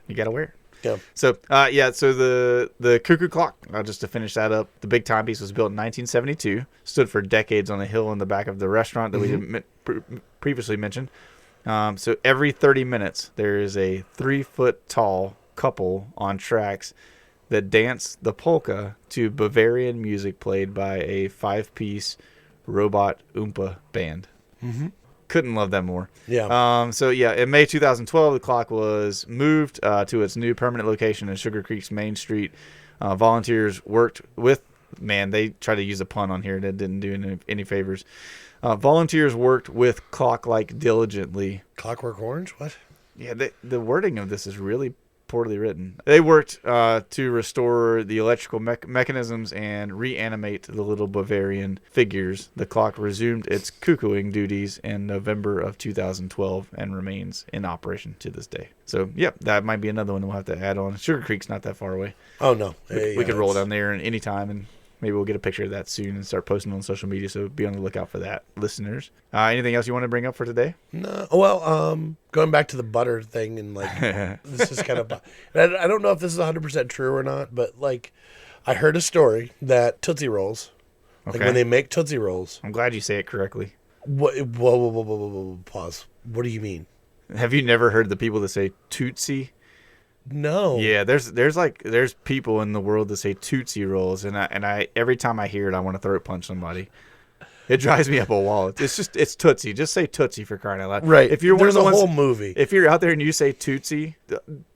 You gotta wear it. Yeah. So, so the Cuckoo clock, just to finish that up, the big timepiece was built in 1972, stood for decades on a hill in the back of the restaurant that we didn't previously mention. So every 30 minutes, there is a 3-foot tall couple on tracks that dance the polka to Bavarian music played by a 5-piece robot Oompa band. Couldn't love that more. Yeah. In May 2012, the clock was moved to its new permanent location in Sugar Creek's Main Street. Volunteers worked with, they tried to use a pun on here and it didn't do any favors. Volunteers worked with Clock-like diligently. Clockwork Orange? What? Yeah, the wording of this is really poorly written. They worked to restore the electrical mechanisms and reanimate the little Bavarian figures. The clock resumed its cuckooing duties in November of 2012 and remains in operation to this day. So, that might be another one we'll have to add on. Sugar Creek's not that far away. Oh, no. We could roll down there any time, and maybe we'll get a picture of that soon and start posting on social media, so be on the lookout for that, listeners. Anything else you want to bring up for today? No. Well, going back to the butter thing, and like, this is kind of, I don't know if this is 100% true or not, but like, I heard a story that Tootsie Rolls, like when they make Tootsie Rolls, I'm glad you say it correctly. whoa, pause. What do you mean? Have you never heard the people that say Tootsie? No. Yeah, there's people in the world that say Tootsie Rolls, and I every time I hear it, I want to throat punch somebody. It drives me up a wall. It's Tootsie. Just say Tootsie for crying out loud. Right. If you're one of There's the a ones, whole movie. If you're out there and you say Tootsie,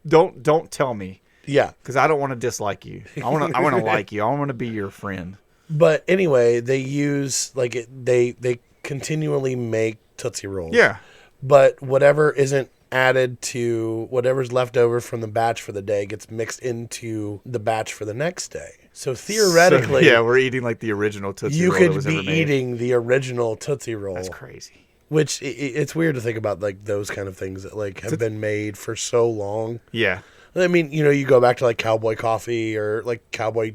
don't tell me, Yeah. because I don't want to dislike you. I want to like you. I want to be your friend. But anyway, they use like they continually make Tootsie Rolls. Yeah. But whatever isn't added to whatever's left over from the batch for the day gets mixed into the batch for the next day. So theoretically, we're eating like the original Tootsie you Roll that could was be ever made. eating the original Tootsie Roll. That's crazy. Which it's weird to think about, like those kind of things that like have been made for so long. Yeah. I mean, you know, you go back to like cowboy coffee or like cowboy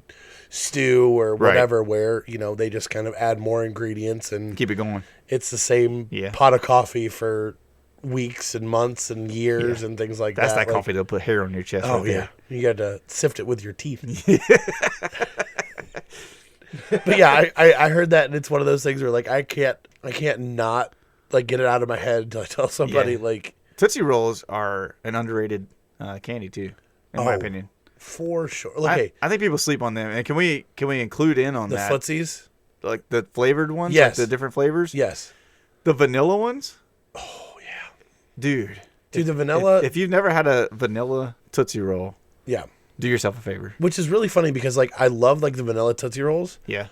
stew or whatever, where you know they just kind of add more ingredients and Keep it going. it's the same pot of coffee for weeks and months and years and things like That's that. that coffee that'll put hair on your chest. Oh right there. yeah, you got to sift it with your teeth. But yeah, I heard that, and it's one of those things where like I can't not like get it out of my head until I tell somebody. Yeah. Like Tootsie Rolls are an underrated candy too, in my opinion. For sure. Okay, I think people sleep on them. And can we include in on the that? footsies. Like the flavored ones? Yes. Like the different flavors? Yes. The vanilla ones? Oh yeah. Dude, The vanilla. if you've never had a vanilla Tootsie Roll, yeah. do yourself a favor. Which is really funny because like I love like the vanilla Tootsie Rolls, Yeah.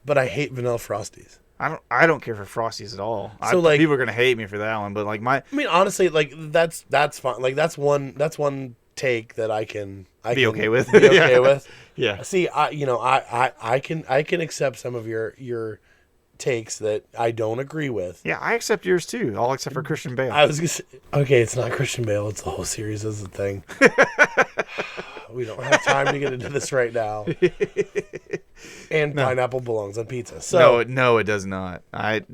but I hate vanilla Frosties. I don't care for Frosties at all. So, like- people are gonna hate me for that one, but like I mean, honestly, like that's fine. Like that's one take that I can Be okay with. Be okay Yeah. with. Yeah. See, I can accept some of your takes that I don't agree with. Yeah, I accept yours too, all except for Christian Bale. I was gonna say, okay, it's not Christian Bale. It's the whole series as a thing. We don't have time to get into this right now. And pineapple belongs on pizza. So No, it does not.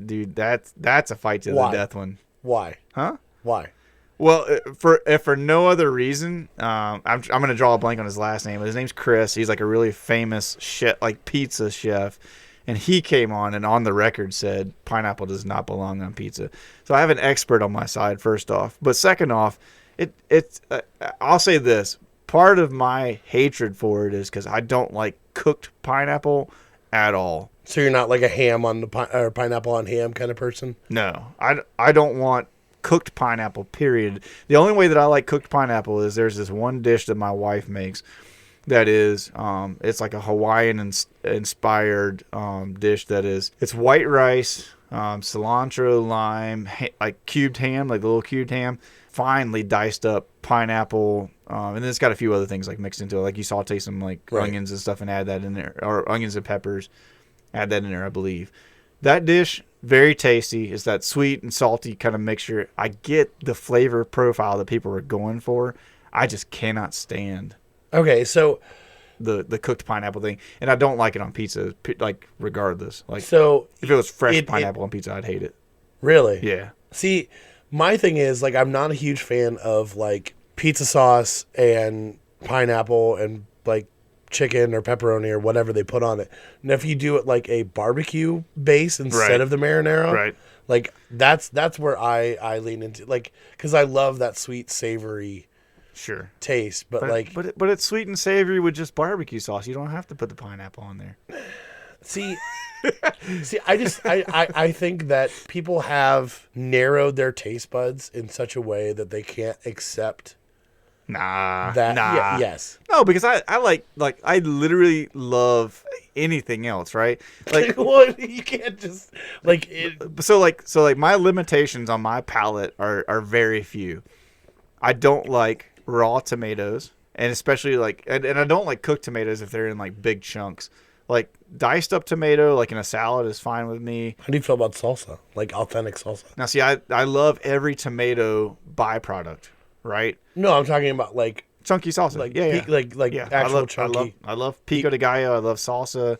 Dude, that's a fight to Why? the death one. why? Huh? Why? Well, for no other reason, I'm gonna draw a blank on his last name. But his name's Chris. He's like a really famous chef, like pizza chef, and he came on and on the record said pineapple does not belong on pizza. So I have an expert on my side. First off, but second off, I'll say this. Part of my hatred for it is because I don't like cooked pineapple at all. So you're not like a ham on the or pineapple on ham kind of person? No, I don't want cooked pineapple, period. The only way that I like cooked pineapple is there's this one dish that my wife makes that is, it's like a Hawaiian inspired dish that is, it's white rice, cilantro, lime, like cubed ham, like the little cubed ham, finely diced up pineapple, and then it's got a few other things like mixed into it. Like you saute some like onions and stuff and add that in there, or onions and peppers, add that in there, I believe. That dish, very tasty. It's that sweet and salty kind of mixture. I get the flavor profile that people are going for. I just cannot stand Okay, so the cooked pineapple thing, and I don't like it on pizza. Like regardless, like so if it was fresh pineapple on pizza, I'd hate it. really, Yeah, See, my thing is like I'm not a huge fan of like pizza sauce and pineapple and like chicken or pepperoni or whatever they put on it. And if you do it like a barbecue base instead Right. of the marinara, Right. like that's where I lean into, like, because I love that sweet savory sure. taste, but like but it's sweet and savory with just barbecue sauce. You don't have to put the pineapple on there. See, I think that people have narrowed their taste buds in such a way that they can't accept Nah, that. nah. Yeah, yes. No, because I like I literally love anything else, right? Like Well, you can't just like it. so like my limitations on my palate are very few. I don't like raw tomatoes, and especially like and I don't like cooked tomatoes if they're in like big chunks. Like diced up tomato, like in a salad, is fine with me. How do you feel about salsa? Like authentic salsa? Now, see, I love every tomato byproduct, right? No, I'm talking about like Chunky salsa, like yeah. like Yeah, actual chunky. I love pico de gallo. I love salsa.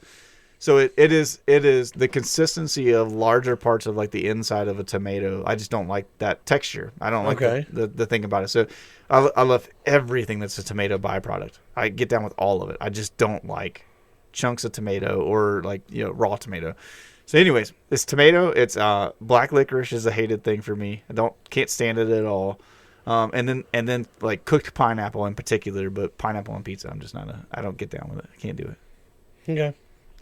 So it is the consistency of larger parts of like the inside of a tomato. I just don't like that texture. I don't like Okay. the thing about it. So I love everything that's a tomato byproduct. I get down with all of it. I just don't like chunks of tomato or like raw tomato. So anyways, this tomato, it's black licorice is a hated thing for me. I can't stand it at all. And then like cooked pineapple in particular, but pineapple on pizza, I'm just not I don't get down with it. I can't do it. Okay.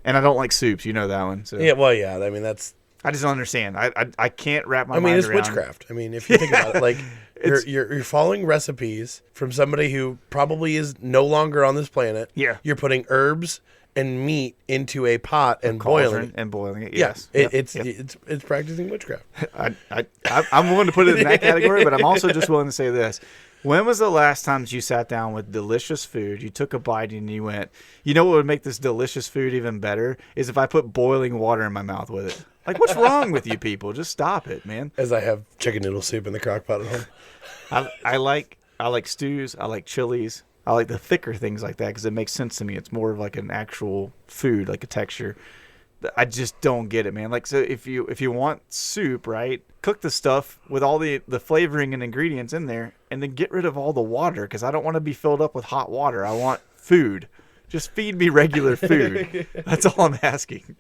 And I don't like soups, you know that one. So Yeah. Well, yeah. I mean, that's. I just don't understand. I can't wrap my I mean, mind it's around. witchcraft. I mean, if you think about it, like you're following recipes from somebody who probably is no longer on this planet. Yeah. You're putting herbs and meat into a pot and boiling it. and boiling it. Yes, Yep. it's practicing witchcraft. I'm willing to put it in that category, but I'm also just willing to say this. When was the last time you sat down with delicious food, you took a bite and you went, you know what would make this delicious food even better is if I put boiling water in my mouth with it. Like, what's wrong with you people? Just stop it, man. As I have chicken noodle soup in the crock pot at home. I like stews. I like chilies. I like the thicker things like that because it makes sense to me. It's more of like an actual food, like a texture. I just don't get it, man. Like, so if you want soup, right, cook the stuff with all the flavoring and ingredients in there, and then get rid of all the water because I don't want to be filled up with hot water. I want food. Just feed me regular food. That's all I'm asking.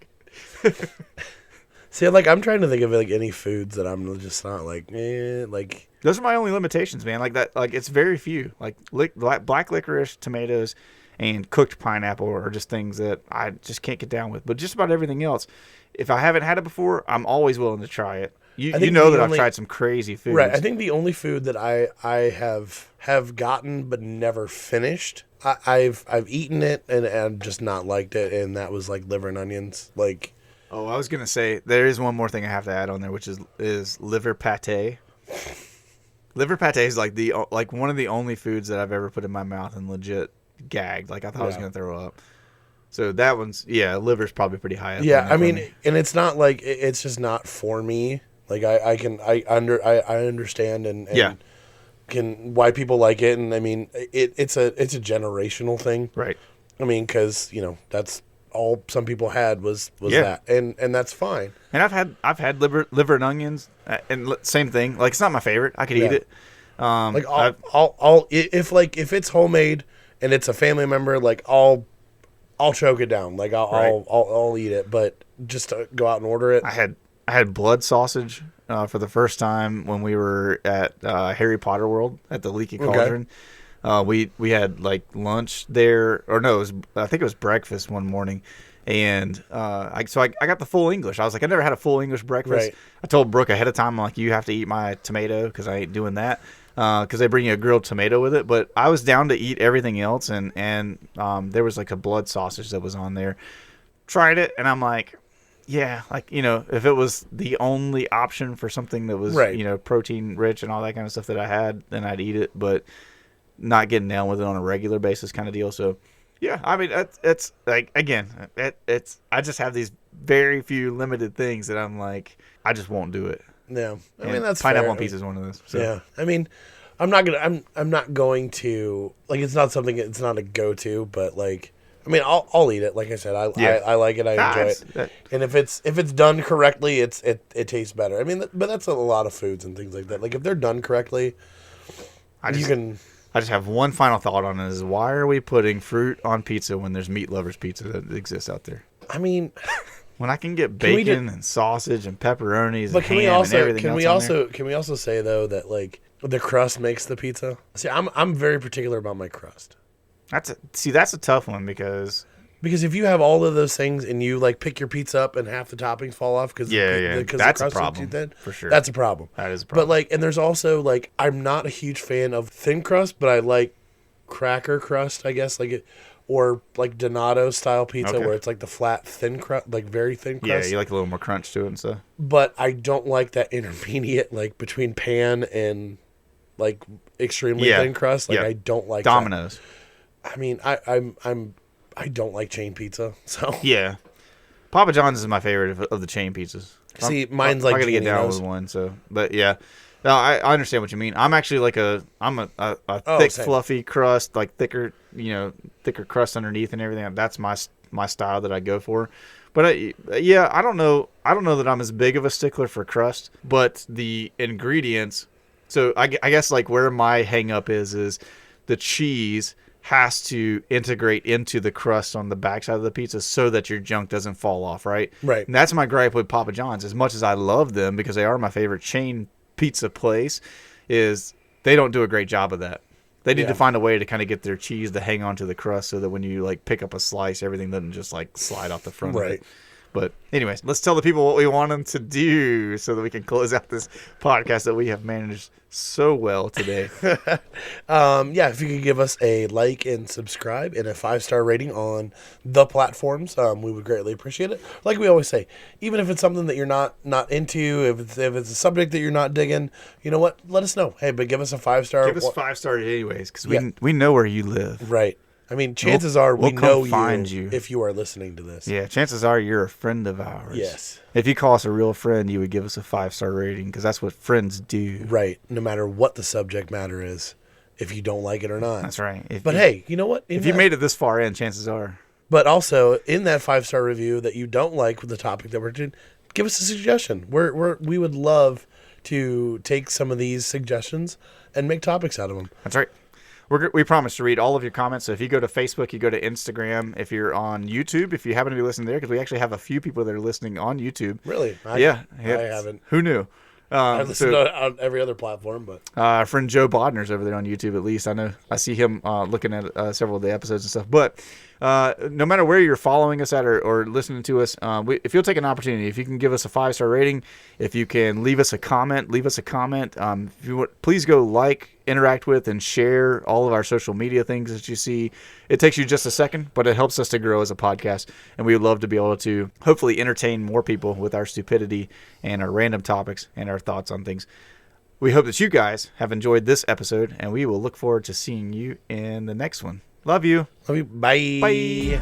See, like I'm trying to think of like any foods that I'm just not like, like. Those are my only limitations, man. Like that, like it's very few. Like black licorice, tomatoes, and cooked pineapple are just things that I just can't get down with. But just about everything else, if I haven't had it before, I'm always willing to try it. You know that I've tried some crazy foods. Right. I think the only food that I have gotten but never finished, I've eaten it and I've just not liked it, and that was like liver and onions. Like, oh, I was gonna say there is one more thing I have to add on there, which is liver pate. Liver pate is like one of the only foods that I've ever put in my mouth and legit gagged. Like I thought I was gonna throw up. So that one's liver's probably pretty high up. yeah, I mean, and it's not like it's just not for me. Like I understand and can why people like it, and I mean it's a generational thing, right? I mean, because that's all some people had was that, and that's fine. And I've had liver and onions, and same thing. Like it's not my favorite. I could eat it. Like I'll if it's homemade and it's a family member, like I'll choke it down. Like I'll eat it, but just to go out and order it. I I had blood sausage for the first time when we were at Harry Potter World at the Leaky Cauldron. We had like lunch there, or no, I think it was breakfast one morning. And I got the full English. I was like, I never had a full English breakfast. Right. I told Brooke ahead of time, I'm like, you have to eat my tomato because I ain't doing that. Because they bring you a grilled tomato with it. But I was down to eat everything else, and there was like a blood sausage that was on there. Tried it, and I'm like, yeah, like, you know, if it was the only option for something that was, Right. you know, protein rich and all that kind of stuff that I had, then I'd eat it. But not getting down with it on a regular basis kind of deal. So, yeah, I mean, it's like, again, I just have these very few limited things that I'm like, I just won't do it. Yeah, I And mean that's pineapple fair. on pizza is one of those. So. Yeah, I mean, I'm not going to like. It's not something. It's not a go-to, but like, I mean, I'll eat it. Like I said, I like it. I enjoy it. And if it's done correctly, it tastes better. I mean, but that's a lot of foods and things like that. Like if they're done correctly, I you can. just have one final thought on it: is why are we putting fruit on pizza when there's meat lovers pizza that exists out there? I mean, When I can get Can we bacon and sausage and pepperonis but and can we ham also and everything can we else on there? also can we also say though that like the crust makes the pizza? See, I'm very particular about my crust. That's a tough one because Because if you have all of those things and you like pick your pizza up and half the toppings fall off because that's a problem for sure. That's a problem. That is a problem. But like, and there's also like, I'm not a huge fan of thin crust, but I like cracker crust, I guess, like it, or like Donato style pizza Okay. where it's like the flat thin crust, like very thin crust. yeah, you like a little more crunch to it and stuff. But I don't like that intermediate, like between pan and like extremely Yeah. thin crust. Like Yeah. I don't like that. Domino's. I mean, I don't like chain pizza, so Yeah, Papa John's is my favorite of the chain pizzas. See, I'm- mine's I'm like not gonna get down Giannino's. with one. So, but yeah, no, I understand what you mean. I'm actually like a Oh, thick, same. fluffy crust, like thicker crust underneath and everything. That's my style that I go for. But I don't know that I'm as big of a stickler for crust, but the ingredients. So I guess like where my hang up is the cheese has to integrate into the crust on the backside of the pizza so that your junk doesn't fall off, right? Right. And that's my gripe with Papa John's. As much as I love them because they are my favorite chain pizza place, is they don't do a great job of that. They need to find a way to kind of get their cheese to hang onto the crust so that when you like pick up a slice, everything doesn't just like slide off the front of Right. it. But anyways, let's tell the people what we want them to do so that we can close out this podcast that we have managed so well today. Yeah, if you could give us a like and subscribe and a 5-star rating on the platforms, we would greatly appreciate it. Like we always say, even if it's something that you're not into, if it's a subject that you're not digging, you know what? Let us know. Hey, but give us a 5-star. Give us 5 stars anyways because Yeah. we know where you live. Right. I mean, chances are we we'll come know find you. if you are listening to this. Yeah, chances are you're a friend of ours. Yes. If you call us a real friend, you would give us a 5-star rating because that's what friends do. Right. No matter what the subject matter is, if you don't like it or not. That's right. But hey, you know what? If you made it this far in, chances are. But also in that 5-star review that you don't like with the topic that we're doing, give us a suggestion. We would love to take some of these suggestions and make topics out of them. That's right. We promise to read all of your comments. So if you go to Facebook, you go to Instagram. If you're on YouTube, if you happen to be listening there, because we actually have a few people that are listening on YouTube. Really? I haven't. Who knew? I listen to it on every other platform, but Our friend Joe Bodner's over there on YouTube, at least. I know. I see him looking at several of the episodes and stuff. But no matter where you're following us at or listening to us, if you'll take an opportunity, if you can give us a 5-star rating, if you can leave us a comment. If you would, please go like, interact with, and share all of our social media things that you see. It takes you just a second, but it helps us to grow as a podcast. And we would love to be able to hopefully entertain more people with our stupidity and our random topics and our thoughts on things. We hope that you guys have enjoyed this episode, and we will look forward to seeing you in the next one. Love you. bye. Bye.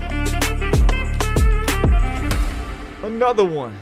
Another one.